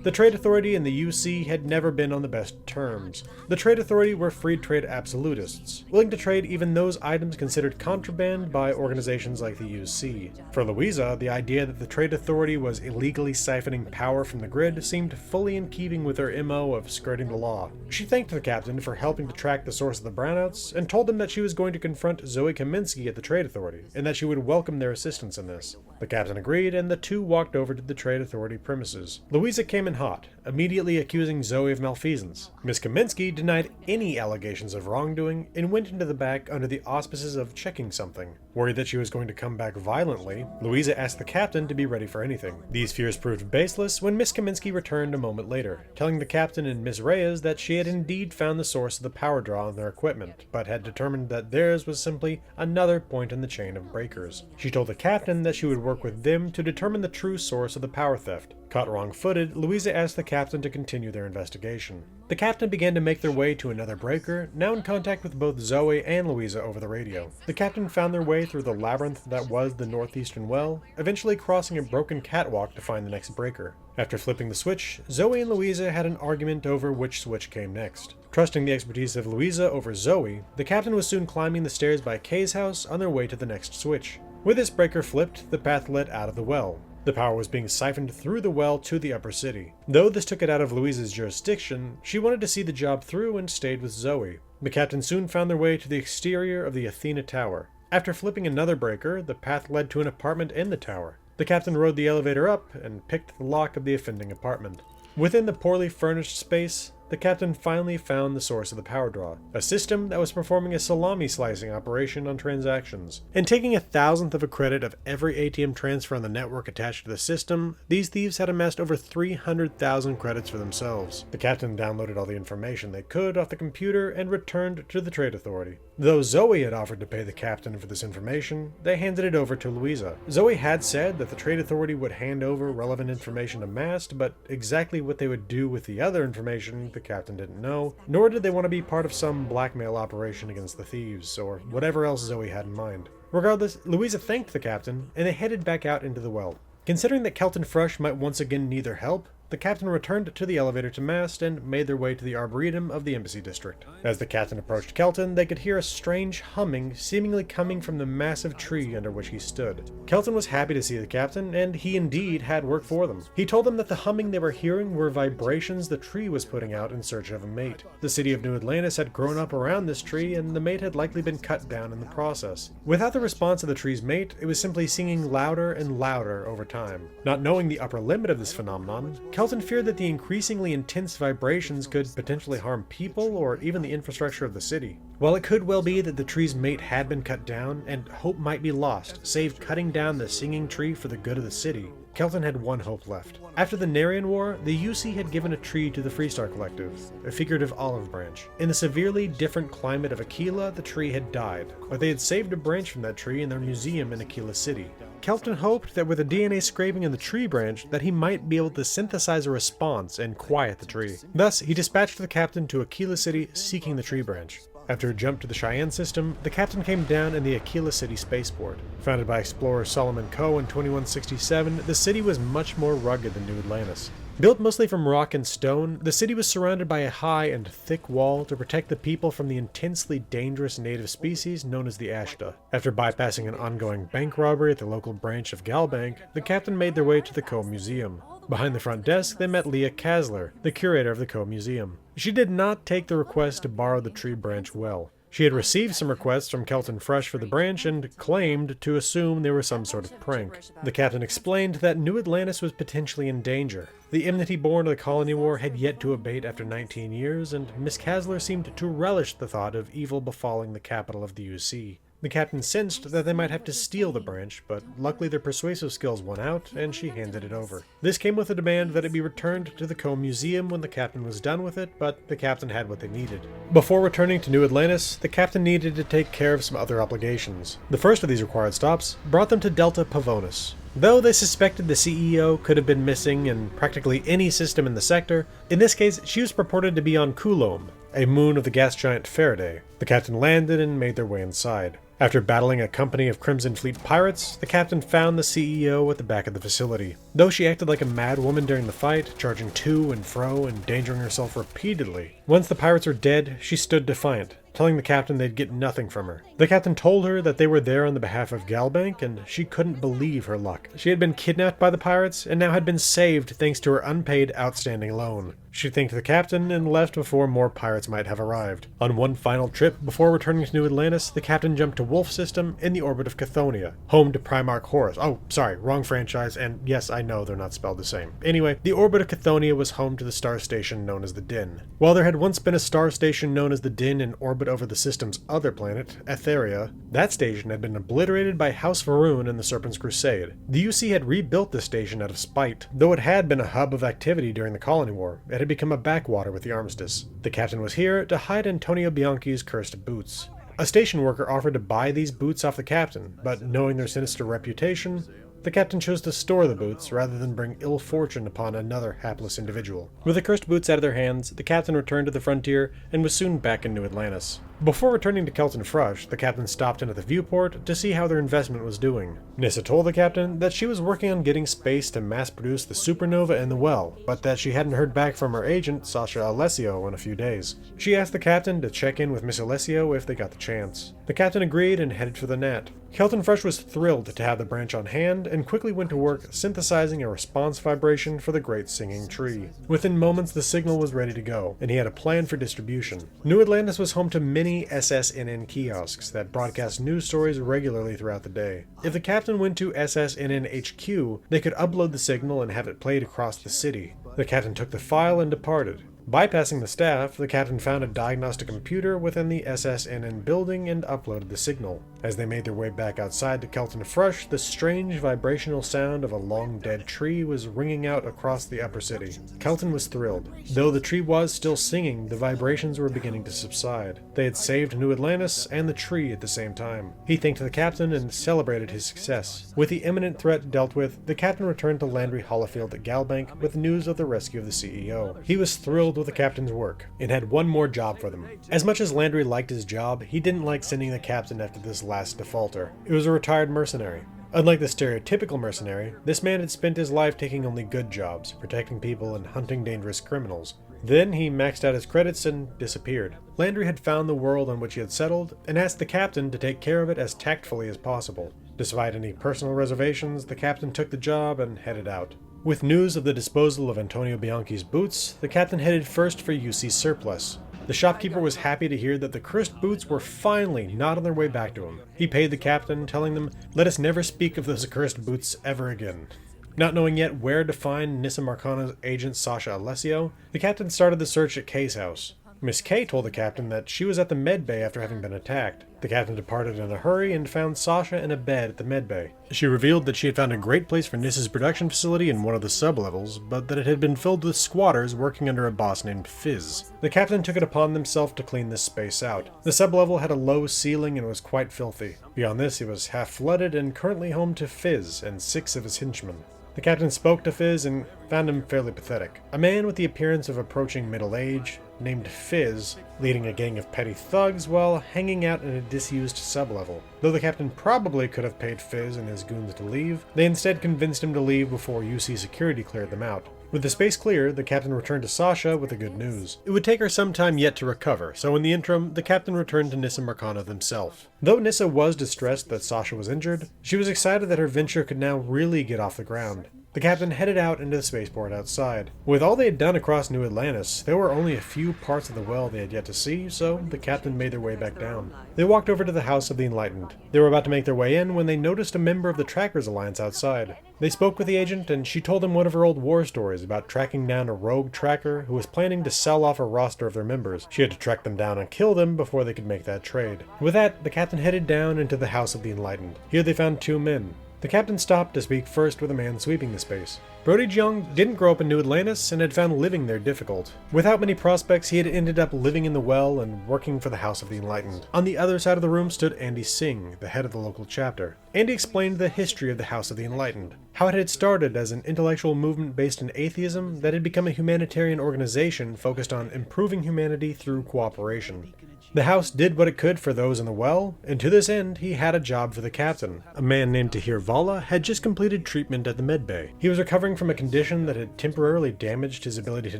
Speaker 1: The Trade Authority and the UC had never been on the best terms. The Trade Authority were free trade absolutists, willing to trade even those items considered contraband by organizations like the UC. For Louisa, the idea that the Trade Authority was illegally siphoning power from the grid seemed fully in keeping with her MO of skirting the law. She thanked the captain for helping to track the source of the brownouts, and told him that she was going to confront Zoe Kaminsky at the Trade Authority, and that she would welcome their assistance in this. The captain agreed, and the two walked over to the Trade Authority premises. Louisa came in hot, immediately accusing Zoe of malfeasance. Miss Kaminsky denied any allegations of wrongdoing and went into the back under the auspices of checking something. Worried that she was going to come back violently, Louisa asked the captain to be ready for anything. These fears proved baseless when Miss Kaminsky returned a moment later, telling the captain and Miss Reyes that she had indeed found the source of the power draw on their equipment, but had determined that theirs was simply another point in the chain of breakers. She told the captain that she would work with them to determine the true source of the power theft. Caught wrong-footed, Louisa asked the captain to continue their investigation. The captain began to make their way to another breaker, now in contact with both Zoe and Louisa over the radio. The captain found their way through the labyrinth that was the northeastern well, eventually crossing a broken catwalk to find the next breaker. After flipping the switch, Zoe and Louisa had an argument over which switch came next. Trusting the expertise of Louisa over Zoe, the captain was soon climbing the stairs by Kay's house on their way to the next switch. With this breaker flipped, the path led out of the well. The power was being siphoned through the well to the upper city. Though this took it out of Louisa's jurisdiction, she wanted to see the job through and stayed with Zoe. The captain soon found their way to the exterior of the Athena Tower. After flipping another breaker, the path led to an apartment in the tower. The captain rode the elevator up and picked the lock of the offending apartment. Within the poorly furnished space, the captain finally found the source of the power draw, a system that was performing a salami slicing operation on transactions. And taking 1,000th of a credit of every ATM transfer on the network attached to the system, these thieves had amassed over 300,000 credits for themselves. The captain downloaded all the information they could off the computer and returned to the Trade Authority. Though Zoe had offered to pay the captain for this information, they handed it over to Louisa. Zoe had said that the Trade Authority would hand over relevant information to MAST, but exactly what they would do with the other information, the captain didn't know, nor did they want to be part of some blackmail operation against the thieves, or whatever else Zoe had in mind. Regardless, Louisa thanked the captain, and they headed back out into the well. Considering that Kelton Fresh might once again need their help, the captain returned to the elevator to MAST and made their way to the Arboretum of the Embassy District. As the captain approached Kelton, they could hear a strange humming seemingly coming from the massive tree under which he stood. Kelton was happy to see the captain, and he indeed had work for them. He told them that the humming they were hearing were vibrations the tree was putting out in search of a mate. The city of New Atlantis had grown up around this tree, and the mate had likely been cut down in the process. Without the response of the tree's mate, it was simply singing louder and louder over time. Not knowing the upper limit of this phenomenon, Kelton feared that the increasingly intense vibrations could potentially harm people or even the infrastructure of the city. While it could well be that the tree's mate had been cut down, and hope might be lost, save cutting down the singing tree for the good of the city, Kelton had one hope left. After the Narian War, the UC had given a tree to the Freestar Collective, a figurative olive branch. In the severely different climate of Aquila, the tree had died, but they had saved a branch from that tree in their museum in Aquila City. Kelton hoped that with a DNA scraping in the tree branch that he might be able to synthesize a response and quiet the tree. Thus, he dispatched the captain to Aquila City seeking the tree branch. After a jump to the Cheyenne system, the captain came down in the Aquila City spaceport. Founded by explorer Solomon Coe in 2167, the city was much more rugged than New Atlantis. Built mostly from rock and stone, the city was surrounded by a high and thick wall to protect the people from the intensely dangerous native species known as the Ashta. After bypassing an ongoing bank robbery at the local branch of Galbank, the captain made their way to the Coe Museum. Behind the front desk, they met Leah Kasler, the curator of the Coe Museum. She did not take the request to borrow the tree branch well. She had received some requests from Kelton Fresh for the branch and claimed to assume they were some sort of prank. The captain explained that New Atlantis was potentially in danger. The enmity born of the Colony War had yet to abate after 19 years, and Miss Kasler seemed to relish the thought of evil befalling the capital of the UC. The captain sensed that they might have to steal the branch, but luckily their persuasive skills won out, and she handed it over. This came with a demand that it be returned to the Coe Museum when the captain was done with it, but the captain had what they needed. Before returning to New Atlantis, the captain needed to take care of some other obligations. The first of these required stops brought them to Delta Pavonis. Though they suspected the CEO could have been missing in practically any system in the sector, in this case she was purported to be on Coulomb, a moon of the gas giant Faraday. The captain landed and made their way inside. After battling a company of Crimson Fleet pirates, the captain found the CEO at the back of the facility. Though she acted like a mad woman during the fight, charging to and fro, endangering herself repeatedly, once the pirates were dead, she stood defiant, telling the captain they'd get nothing from her. The captain told her that they were there on the behalf of Galbank, and she couldn't believe her luck. She had been kidnapped by the pirates, and now had been saved thanks to her unpaid outstanding loan. She thanked the captain and left before more pirates might have arrived. On one final trip, before returning to New Atlantis, the captain jumped to Wolf System in the orbit of Chthoniya, home to Primarch Horus. Oh, sorry, wrong franchise, and yes, I know they're not spelled the same. Anyway, the orbit of Chthoniya was home to the star station known as the Din. While there had once been a star station known as the Din in orbit over the system's other planet, Etheria, that station had been obliterated by House Varun in the Serpent's Crusade. The UC had rebuilt the station out of spite. Though it had been a hub of activity during the Colony War, it had become a backwater with the armistice. The captain was here to hide Antonio Bianchi's cursed boots. A station worker offered to buy these boots off the captain, but knowing their sinister reputation, the captain chose to store the boots rather than bring ill fortune upon another hapless individual. With the cursed boots out of their hands, the captain returned to the frontier and was soon back in New Atlantis. Before returning to Kelton Fresh, the captain stopped in at the viewport to see how their investment was doing. Nyssa told the captain that she was working on getting space to mass-produce the supernova in the well, but that she hadn't heard back from her agent, Sasha Alessio, in a few days. She asked the captain to check in with Miss Alessio if they got the chance. The captain agreed and headed for the net. Kelton Fresh was thrilled to have the branch on hand and quickly went to work synthesizing a response vibration for the great singing tree. Within moments, the signal was ready to go, and he had a plan for distribution. New Atlantis was home to many SSNN kiosks that broadcast news stories regularly throughout the day. If the captain went to SSNN HQ, they could upload the signal and have it played across the city. The captain took the file and departed. Bypassing the staff, the captain found a diagnostic computer within the SSNN building and uploaded the signal. As they made their way back outside to Kelton Fresh, the strange vibrational sound of a long-dead tree was ringing out across the upper city. Kelton was thrilled. Though the tree was still singing, the vibrations were beginning to subside. They had saved New Atlantis and the tree at the same time. He thanked the captain and celebrated his success. With the imminent threat dealt with, the captain returned to Landry Hollifield at Galbank with news of the rescue of the CEO. He was thrilled with the captain's work and had one more job for them. As much as Landry liked his job, he didn't like sending the captain after this last defaulter. It was a retired mercenary. Unlike the stereotypical mercenary, this man had spent his life taking only good jobs, protecting people and hunting dangerous criminals. Then he maxed out his credits and disappeared. Landry had found the world on which he had settled and asked the captain to take care of it as tactfully as possible. Despite any personal reservations, the captain took the job and headed out. With news of the disposal of Antonio Bianchi's boots, the captain headed first for UC surplus. The shopkeeper was happy to hear that the cursed boots were finally not on their way back to him. He paid the captain, telling them, "Let us never speak of those accursed boots ever again." Not knowing yet where to find Nissa Marcana's agent Sasha Alessio, the captain started the search at Kay's house. Miss K told the captain that she was at the medbay after having been attacked. The captain departed in a hurry and found Sasha in a bed at the medbay. She revealed that she had found a great place for Nissa's production facility in one of the sublevels, but that it had been filled with squatters working under a boss named Fizz. The captain took it upon himself to clean this space out. The sublevel had a low ceiling and was quite filthy. Beyond this, it was half flooded and currently home to Fizz and 6 of his henchmen. The captain spoke to Fizz and found him fairly pathetic. A man with the appearance of approaching middle age, named Fizz, leading a gang of petty thugs while hanging out in a disused sublevel. Though the captain probably could have paid Fizz and his goons to leave, they instead convinced him to leave before UC security cleared them out. With the space clear, the captain returned to Sasha with the good news. It would take her some time yet to recover, so in the interim, the captain returned to Nissa Markana himself. Though Nissa was distressed that Sasha was injured, she was excited that her venture could now really get off the ground. The captain headed out into the spaceport outside. With all they had done across New Atlantis, there were only a few parts of the well they had yet to see, so the captain made their way back down. They walked over to the House of the Enlightened. They were about to make their way in when they noticed a member of the Trackers Alliance outside. They spoke with the agent, and she told him one of her old war stories about tracking down a rogue tracker who was planning to sell off a roster of their members. She had to track them down and kill them before they could make that trade. With that, the captain headed down into the House of the Enlightened. Here they found 2 men. The captain stopped to speak first with a man sweeping the space. Brody Jung didn't grow up in New Atlantis and had found living there difficult. Without many prospects, he had ended up living in the well and working for the House of the Enlightened. On the other side of the room stood Andy Singh, the head of the local chapter. Andy explained the history of the House of the Enlightened, how it had started as an intellectual movement based in atheism that had become a humanitarian organization focused on improving humanity through cooperation. The house did what it could for those in the well, and to this end, he had a job for the captain. A man named Tahir Vala had just completed treatment at the medbay. He was recovering from a condition that had temporarily damaged his ability to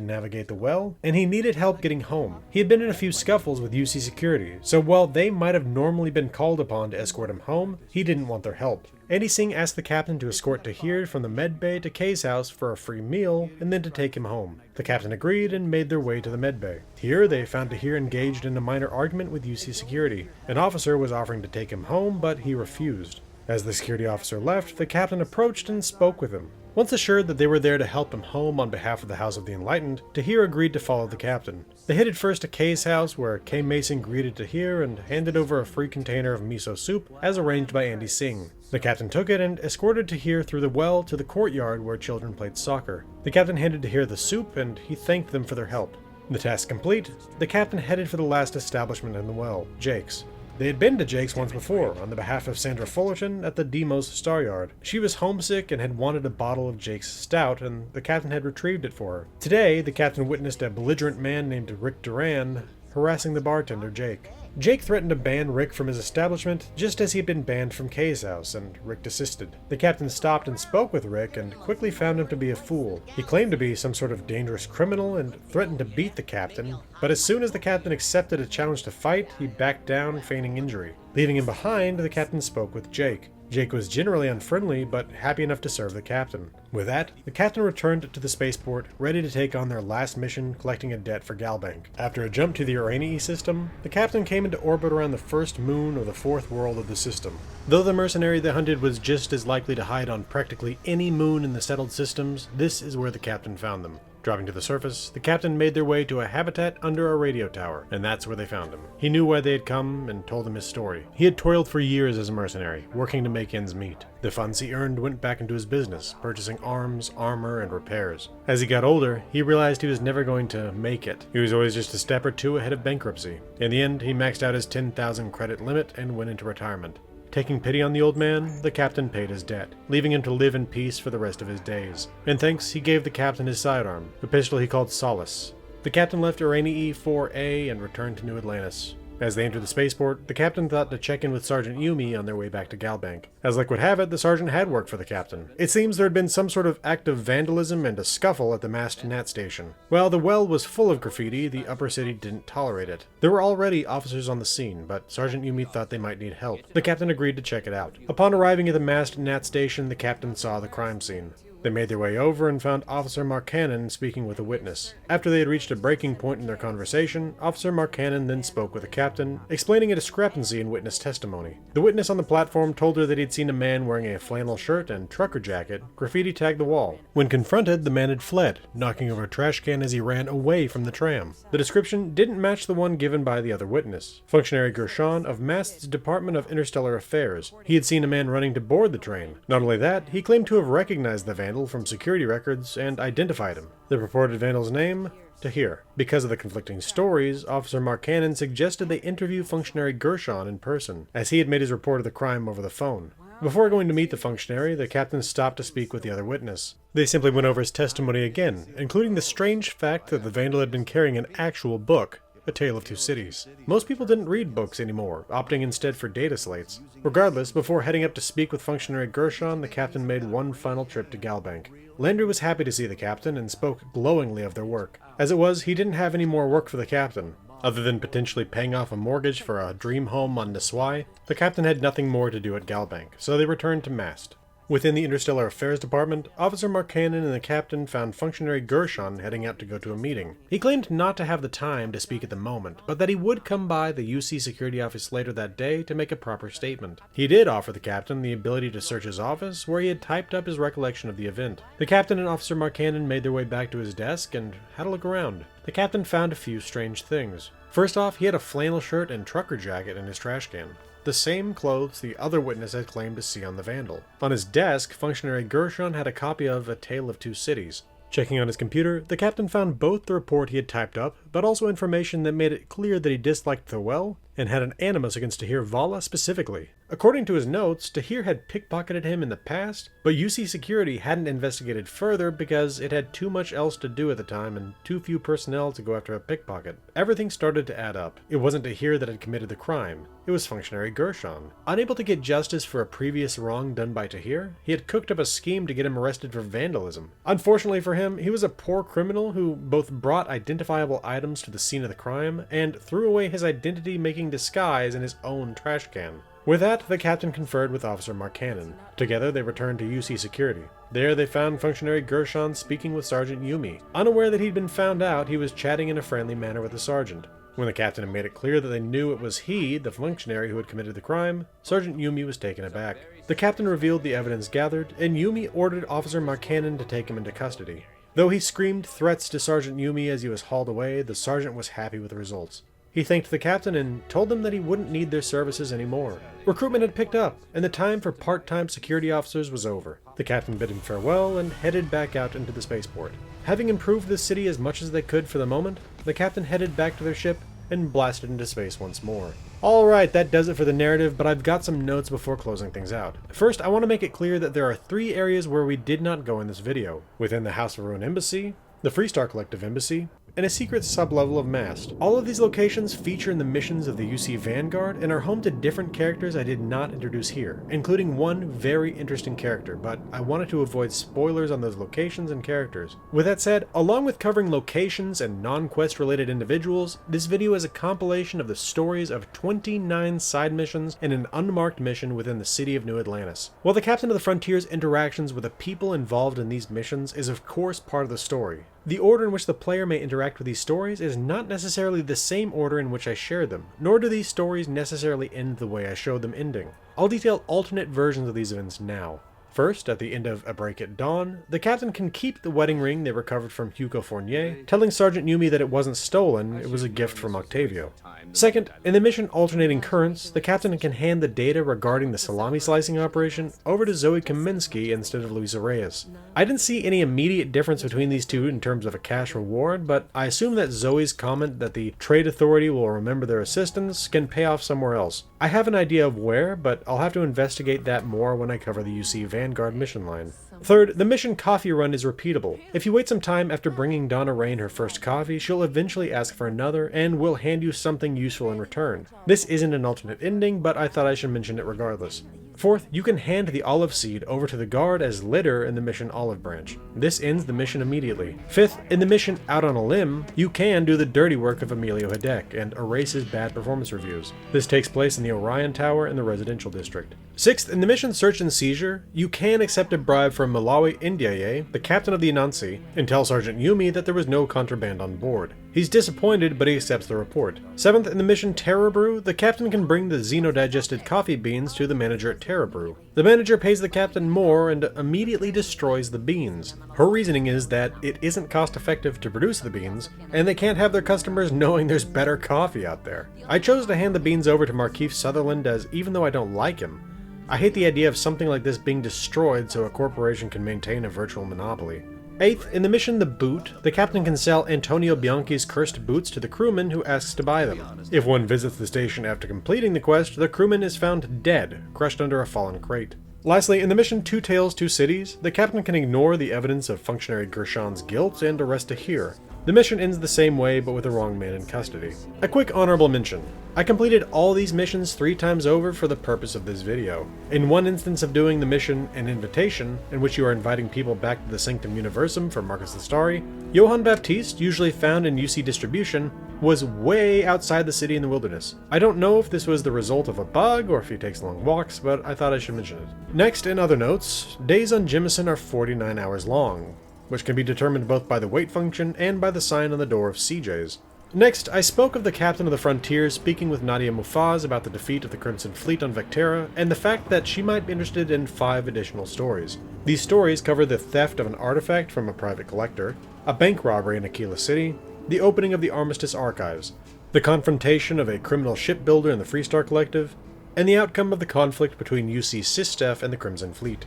Speaker 1: navigate the well, and he needed help getting home. He had been in a few scuffles with UC security, so while they might have normally been called upon to escort him home, he didn't want their help. Andy Singh asked the captain to escort Tahir from the medbay to Kay's house for a free meal, and then to take him home. The captain agreed and made their way to the medbay. Here, they found Tahir engaged in a minor argument with UC security. An officer was offering to take him home, but he refused. As the security officer left, the captain approached and spoke with him. Once assured that they were there to help him home on behalf of the House of the Enlightened, Tahir agreed to follow the captain. They headed first to Kay's house, where Kay Mason greeted Tahir and handed over a free container of miso soup, as arranged by Andy Singh. The captain took it and escorted Tahir through the well to the courtyard where children played soccer. The captain handed Tahir the soup, and he thanked them for their help. The task complete, the captain headed for the last establishment in the well, Jake's. They had been to Jake's once before, on the behalf of Sandra Fullerton at the Demos Star Yard. She was homesick and had wanted a bottle of Jake's stout, and the captain had retrieved it for her. Today, the captain witnessed a belligerent man named Rick Duran harassing the bartender, Jake. Jake threatened to ban Rick from his establishment, just as he had been banned from Kay's house, and Rick desisted. The captain stopped and spoke with Rick, and quickly found him to be a fool. He claimed to be some sort of dangerous criminal, and threatened to beat the captain, but as soon as the captain accepted a challenge to fight, he backed down, feigning injury. Leaving him behind, the captain spoke with Jake. Jake was generally unfriendly, but happy enough to serve the captain. With that, the captain returned to the spaceport, ready to take on their last mission, collecting a debt for Galbank. After a jump to the Uranie system, the captain came into orbit around the first moon of the fourth world of the system. Though the mercenary they hunted was just as likely to hide on practically any moon in the settled systems, this is where the captain found them. Dropping to the surface, the captain made their way to a habitat under a radio tower, and that's where they found him. He knew why they had come and told them his story. He had toiled for years as a mercenary, working to make ends meet. The funds he earned went back into his business, purchasing arms, armor, and repairs. As he got older, he realized he was never going to make it. He was always just a step or two ahead of bankruptcy. In the end, he maxed out his 10,000 credit limit and went into retirement. Taking pity on the old man, the captain paid his debt, leaving him to live in peace for the rest of his days. In thanks, he gave the captain his sidearm, a pistol he called Solace. The captain left Uranie E-4A and returned to New Atlantis. As they entered the spaceport, the captain thought to check in with Sergeant Yumi on their way back to Galbank. As luck would have it, the sergeant had worked for the captain. It seems there had been some sort of act of vandalism and a scuffle at the masked Nat station. While the well was full of graffiti, the upper city didn't tolerate it. There were already officers on the scene, but Sergeant Yumi thought they might need help. The captain agreed to check it out. Upon arriving at the masked Nat station, the captain saw the crime scene. They made their way over and found Officer Markkanen speaking with a witness. After they had reached a breaking point in their conversation, Officer Markkanen then spoke with the captain, explaining a discrepancy in witness testimony. The witness on the platform told her that he'd seen a man wearing a flannel shirt and trucker jacket graffiti tag the wall. When confronted, the man had fled, knocking over a trash can as he ran away from the tram. The description didn't match the one given by the other witness, Functionary Gershon of Mast's Department of Interstellar Affairs. He had seen a man running to board the train. Not only that, he claimed to have recognized the vandal from security records and identified him. The purported vandal's name? Tahir. Because of the conflicting stories, Officer Markkanen suggested they interview Functionary Gershon in person, as he had made his report of the crime over the phone. Before going to meet the functionary, the captain stopped to speak with the other witness. They simply went over his testimony again, including the strange fact that the vandal had been carrying an actual book, A Tale of Two Cities. Most people didn't read books anymore, opting instead for data slates. Regardless, before heading up to speak with Functionary Gershon, the captain made one final trip to Galbank. Landry was happy to see the captain and spoke glowingly of their work. As it was, he didn't have any more work for the captain. Other than potentially paying off a mortgage for a dream home on Niswai, the captain had nothing more to do at Galbank, so they returned to Mast. Within the Interstellar Affairs Department, Officer Markkanen and the captain found Functionary Gershon heading out to go to a meeting. He claimed not to have the time to speak at the moment, but that he would come by the UC security office later that day to make a proper statement. He did offer the captain the ability to search his office, where he had typed up his recollection of the event. The captain and Officer Markkanen made their way back to his desk and had a look around. The captain found a few strange things. First off, he had a flannel shirt and trucker jacket in his trash can. The same clothes the other witness had claimed to see on the vandal. On his desk, Functionary Gershon had a copy of A Tale of Two Cities. Checking on his computer, the captain found both the report he had typed up, but also information that made it clear that he disliked Thorwell and had an animus against Tahir Vala specifically. According to his notes, Tahir had pickpocketed him in the past, but UC Security hadn't investigated further because it had too much else to do at the time and too few personnel to go after a pickpocket. Everything started to add up. It wasn't Tahir that had committed the crime. It was Functionary Gershon. Unable to get justice for a previous wrong done by Tahir, he had cooked up a scheme to get him arrested for vandalism. Unfortunately for him, he was a poor criminal who both brought identifiable items to the scene of the crime and threw away his identity-making disguise in his own trash can. With that, the captain conferred with Officer Markkanen. Together, they returned to UC Security. There, they found Functionary Gershon speaking with Sergeant Yumi. Unaware that he'd been found out, he was chatting in a friendly manner with the sergeant. When the captain had made it clear that they knew it was he, the functionary, who had committed the crime, Sergeant Yumi was taken aback. The captain revealed the evidence gathered, and Yumi ordered Officer Markkanen to take him into custody. Though he screamed threats to Sergeant Yumi as he was hauled away, the sergeant was happy with the results. He thanked the captain and told them that he wouldn't need their services anymore. Recruitment had picked up, and the time for part-time security officers was over. The captain bid him farewell and headed back out into the spaceport. Having improved the city as much as they could for the moment, the captain headed back to their ship and blasted into space once more. Alright, that does it for the narrative, but I've got some notes before closing things out. First, I want to make it clear that there are 3 areas where we did not go in this video. Within the House of Ruin Embassy, the Freestar Collective Embassy, and a secret sublevel of Mast. All of these locations feature in the missions of the UC Vanguard and are home to different characters I did not introduce here, including one very interesting character, but I wanted to avoid spoilers on those locations and characters. With that said, along with covering locations and non-quest related individuals, this video is a compilation of the stories of 29 side missions and an unmarked mission within the city of New Atlantis. While the Captain of the Frontier's interactions with the people involved in these missions is of course part of the story, the order in which the player may interact with these stories is not necessarily the same order in which I share them, nor do these stories necessarily end the way I showed them ending. I'll detail alternate versions of these events now. First, at the end of A Break at Dawn, the captain can keep the wedding ring they recovered from Hugo Fournier, telling Sergeant Yumi that it wasn't stolen, it was a gift from Octavio. Second, in the mission Alternating Currents, the captain can hand the data regarding the salami slicing operation over to Zoe Kaminsky instead of Luisa Reyes. I didn't see any immediate difference between these two in terms of a cash reward, but I assume that Zoe's comment that the Trade Authority will remember their assistance can pay off somewhere else. I have an idea of where, but I'll have to investigate that more when I cover the UC Vanguard mission line. Third, the mission coffee run is repeatable. If you wait some time after bringing Donna Rain her first coffee, she'll eventually ask for another and will hand you something useful in return. This isn't an alternate ending, but I thought I should mention it regardless. Fourth, you can hand the olive seed over to the guard as litter in the mission Olive Branch. This ends the mission immediately. Fifth, in the mission Out on a Limb, you can do the dirty work of Emilio Hidek and erase his bad performance reviews. This takes place in the Orion Tower in the residential district. Sixth, in the mission Search and Seizure, you can accept a bribe from Malawi Indiaye, the captain of the Anansi, and tell Sergeant Yumi that there was no contraband on board. He's disappointed, but he accepts the report. Seventh, in the mission Terror Brew, the captain can bring the xenodigested coffee beans to the manager at Terror Brew. The manager pays the captain more and immediately destroys the beans. Her reasoning is that it isn't cost effective to produce the beans, and they can't have their customers knowing there's better coffee out there. I chose to hand the beans over to Markeith Sutherland as, even though I don't like him, I hate the idea of something like this being destroyed so a corporation can maintain a virtual monopoly. Eighth, in the mission The Boot, the captain can sell Antonio Bianchi's cursed boots to the crewman who asks to buy them. If one visits the station after completing the quest, the crewman is found dead, crushed under a fallen crate. Lastly, in the mission Two Tales, Two Cities, the captain can ignore the evidence of functionary Gershon's guilt and arrest Tahir. The mission ends the same way, but with the wrong man in custody. A quick honorable mention. I completed all these missions 3 times over for the purpose of this video. In one instance of doing the mission An Invitation, in which you are inviting people back to the Sanctum Universum for Marcus the Starry, Johann Baptiste, usually found in UC Distribution, was way outside the city in the wilderness. I don't know if this was the result of a bug or if he takes long walks, but I thought I should mention it. Next, in other notes, days on Jemison are 49 hours long, which can be determined both by the weight function and by the sign on the door of CJ's. Next, I spoke of the captain of the Frontier speaking with Nadia Mufaz about the defeat of the Crimson Fleet on Vectera, and the fact that she might be interested in 5 additional stories. These stories cover the theft of an artifact from a private collector, a bank robbery in Aquila City, the opening of the Armistice Archives, the confrontation of a criminal shipbuilder in the Freestar Collective, and the outcome of the conflict between UC Sistef and the Crimson Fleet.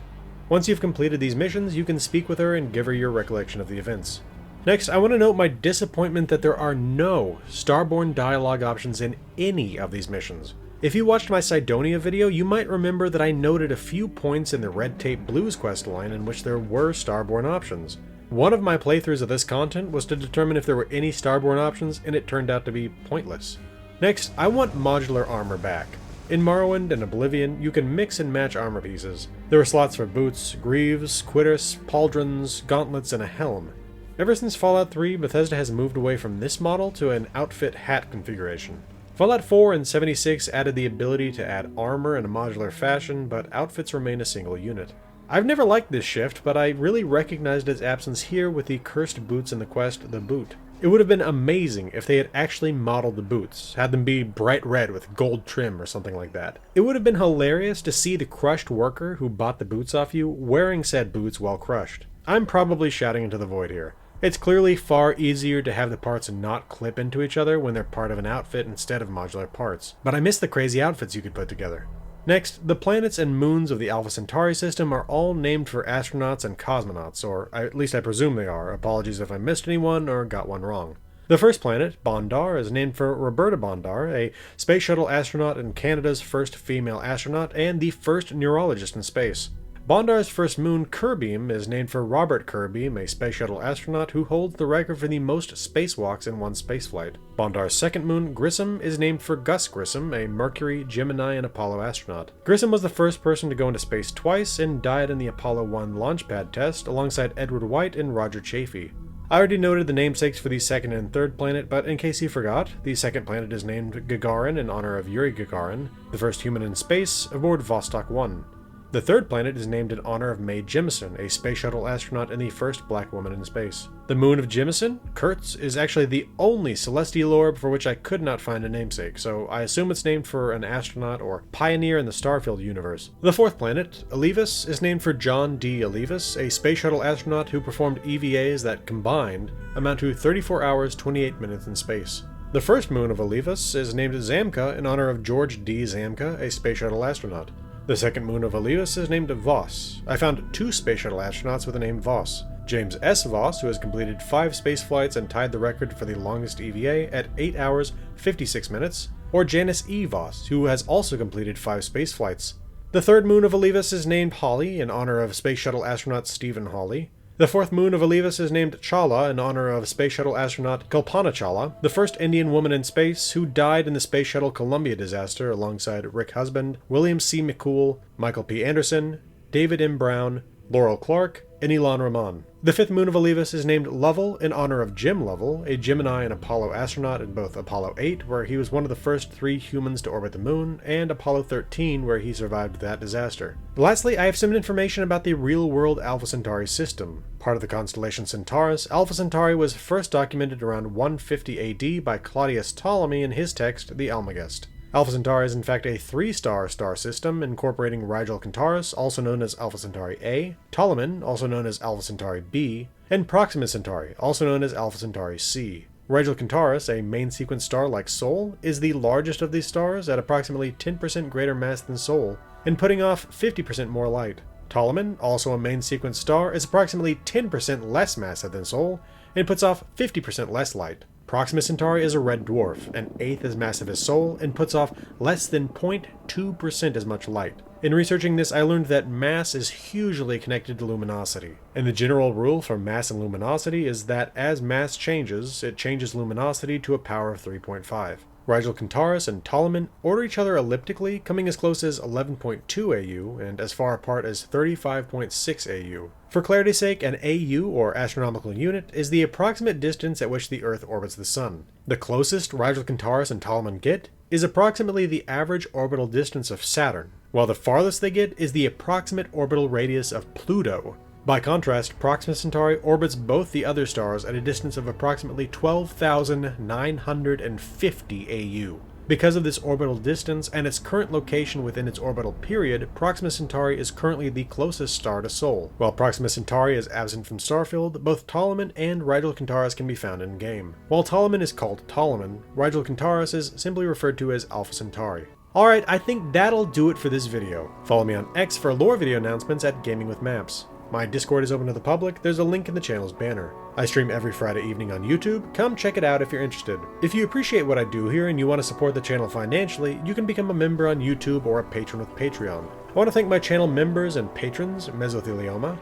Speaker 1: Once you've completed these missions, you can speak with her and give her your recollection of the events. Next, I want to note my disappointment that there are no Starborn dialogue options in any of these missions. If you watched my Cydonia video, you might remember that I noted a few points in the Red Tape Blues questline in which there were Starborn options. One of my playthroughs of this content was to determine if there were any Starborn options, and it turned out to be pointless. Next, I want modular armor back. In Morrowind and Oblivion, you can mix and match armor pieces. There are slots for boots, greaves, cuirass, pauldrons, gauntlets, and a helm. Ever since Fallout 3, Bethesda has moved away from this model to an outfit hat configuration. Fallout 4 and 76 added the ability to add armor in a modular fashion, but outfits remain a single unit. I've never liked this shift, but I really recognized its absence here with the cursed boots in the quest The Boot. It would have been amazing if they had actually modeled the boots, had them be bright red with gold trim or something like that. It would have been hilarious to see the crushed worker who bought the boots off you wearing said boots while crushed. I'm probably shouting into the void here. It's clearly far easier to have the parts not clip into each other when they're part of an outfit instead of modular parts, but I miss the crazy outfits you could put together. Next, the planets and moons of the Alpha Centauri system are all named for astronauts and cosmonauts, or at least I presume they are. Apologies if I missed anyone or got one wrong. The first planet, Bondar, is named for Roberta Bondar, a space shuttle astronaut and Canada's first female astronaut and the first neurologist in space. Bondar's first moon, Kerbeam, is named for Robert Kerbeam, a space shuttle astronaut who holds the record for the most spacewalks in one spaceflight. Bondar's second moon, Grissom, is named for Gus Grissom, a Mercury, Gemini, and Apollo astronaut. Grissom was the first person to go into space twice and died in the Apollo 1 launchpad test alongside Edward White and Roger Chaffee. I already noted the namesakes for the second and third planet, but in case you forgot, the second planet is named Gagarin in honor of Yuri Gagarin, the first human in space, aboard Vostok 1. The third planet is named in honor of Mae Jemison, a space shuttle astronaut and the first black woman in space. The moon of Jemison, Kurtz, is actually the only celestial orb for which I could not find a namesake, so I assume it's named for an astronaut or pioneer in the Starfield universe. The fourth planet, Olivus, is named for John D. Olivus, a space shuttle astronaut who performed EVAs that combined amount to 34 hours 28 minutes in space. The first moon of Olivus is named Zamka in honor of George D. Zamka, a space shuttle astronaut. The second moon of Olivus is named Voss. I found 2 space shuttle astronauts with the name Voss. James S. Voss, who has completed 5 space flights and tied the record for the longest EVA at 8 hours 56 minutes, or Janice E. Voss, who has also completed 5 space flights. The third moon of Olivus is named Hawley in honor of space shuttle astronaut Stephen Hawley. The fourth moon of Olivas is named Chala in honor of space shuttle astronaut Kalpana Chawla, the first Indian woman in space who died in the space shuttle Columbia disaster alongside Rick Husband, William C. McCool, Michael P. Anderson, David M. Brown, Laurel Clark, and Elon Rahman. The fifth moon of Olivas is named Lovell in honor of Jim Lovell, a Gemini and Apollo astronaut in both Apollo 8, where he was one of the first 3 humans to orbit the moon, and Apollo 13, where he survived that disaster. Lastly, I have some information about the real-world Alpha Centauri system. Part of the constellation Centaurus, Alpha Centauri was first documented around 150 AD by Claudius Ptolemy in his text, the Almagest. Alpha Centauri is in fact a 3-star star system incorporating Rigel Centaurus, also known as Alpha Centauri A, Ptolemy, also known as Alpha Centauri B, and Proxima Centauri, also known as Alpha Centauri C. Rigel Centaurus, a main sequence star like Sol, is the largest of these stars at approximately 10% greater mass than Sol, and putting off 50% more light. Ptolemy, also a main sequence star, is approximately 10% less massive than Sol, and puts off 50% less light. Proxima Centauri is a red dwarf, an eighth as massive as Sol, and puts off less than 0.2% as much light. In researching this, I learned that mass is hugely connected to luminosity. And the general rule for mass and luminosity is that as mass changes, it changes luminosity to a power of 3.5. Rigel Centaurus and Ptolemy order each other elliptically, coming as close as 11.2 AU and as far apart as 35.6 AU. For clarity's sake, an AU, or astronomical unit, is the approximate distance at which the Earth orbits the Sun. The closest Rigel Centaurus and Ptolemy get is approximately the average orbital distance of Saturn, while the farthest they get is the approximate orbital radius of Pluto. By contrast, Proxima Centauri orbits both the other stars at a distance of approximately 12,950 AU. Because of this orbital distance and its current location within its orbital period, Proxima Centauri is currently the closest star to Sol. While Proxima Centauri is absent from Starfield, both Ptolemy and Rigel Centaurus can be found in-game. While Ptolemy is called Ptolemy, Rigel Centaurus is simply referred to as Alpha Centauri. Alright, I think that'll do it for this video. Follow me on X for lore video announcements at Gaming with Maps. My Discord is open to the public, there's a link in the channel's banner. I stream every Friday evening on YouTube, come check it out if you're interested. If you appreciate what I do here and you want to support the channel financially, you can become a member on YouTube or a patron with Patreon. I want to thank my channel members and patrons, Mesothelioma,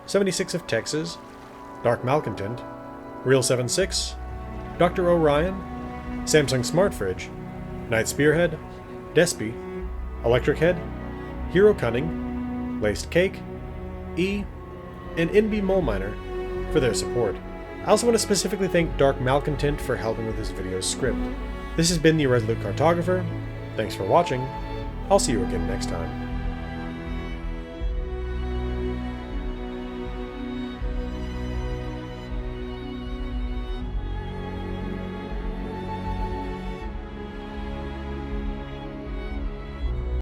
Speaker 1: 76 of Texas, Dark Malcontent, Real76, Dr. Orion, Samsung Smart Fridge, Night Spearhead, Despy, Electric Head, Hero Cunning, Laced Cake, E, and NB Mole Miner for their support. I also want to specifically thank Dark Malcontent for helping with this video's script. This has been the Irresolute Cartographer. Thanks for watching. I'll see you again next time.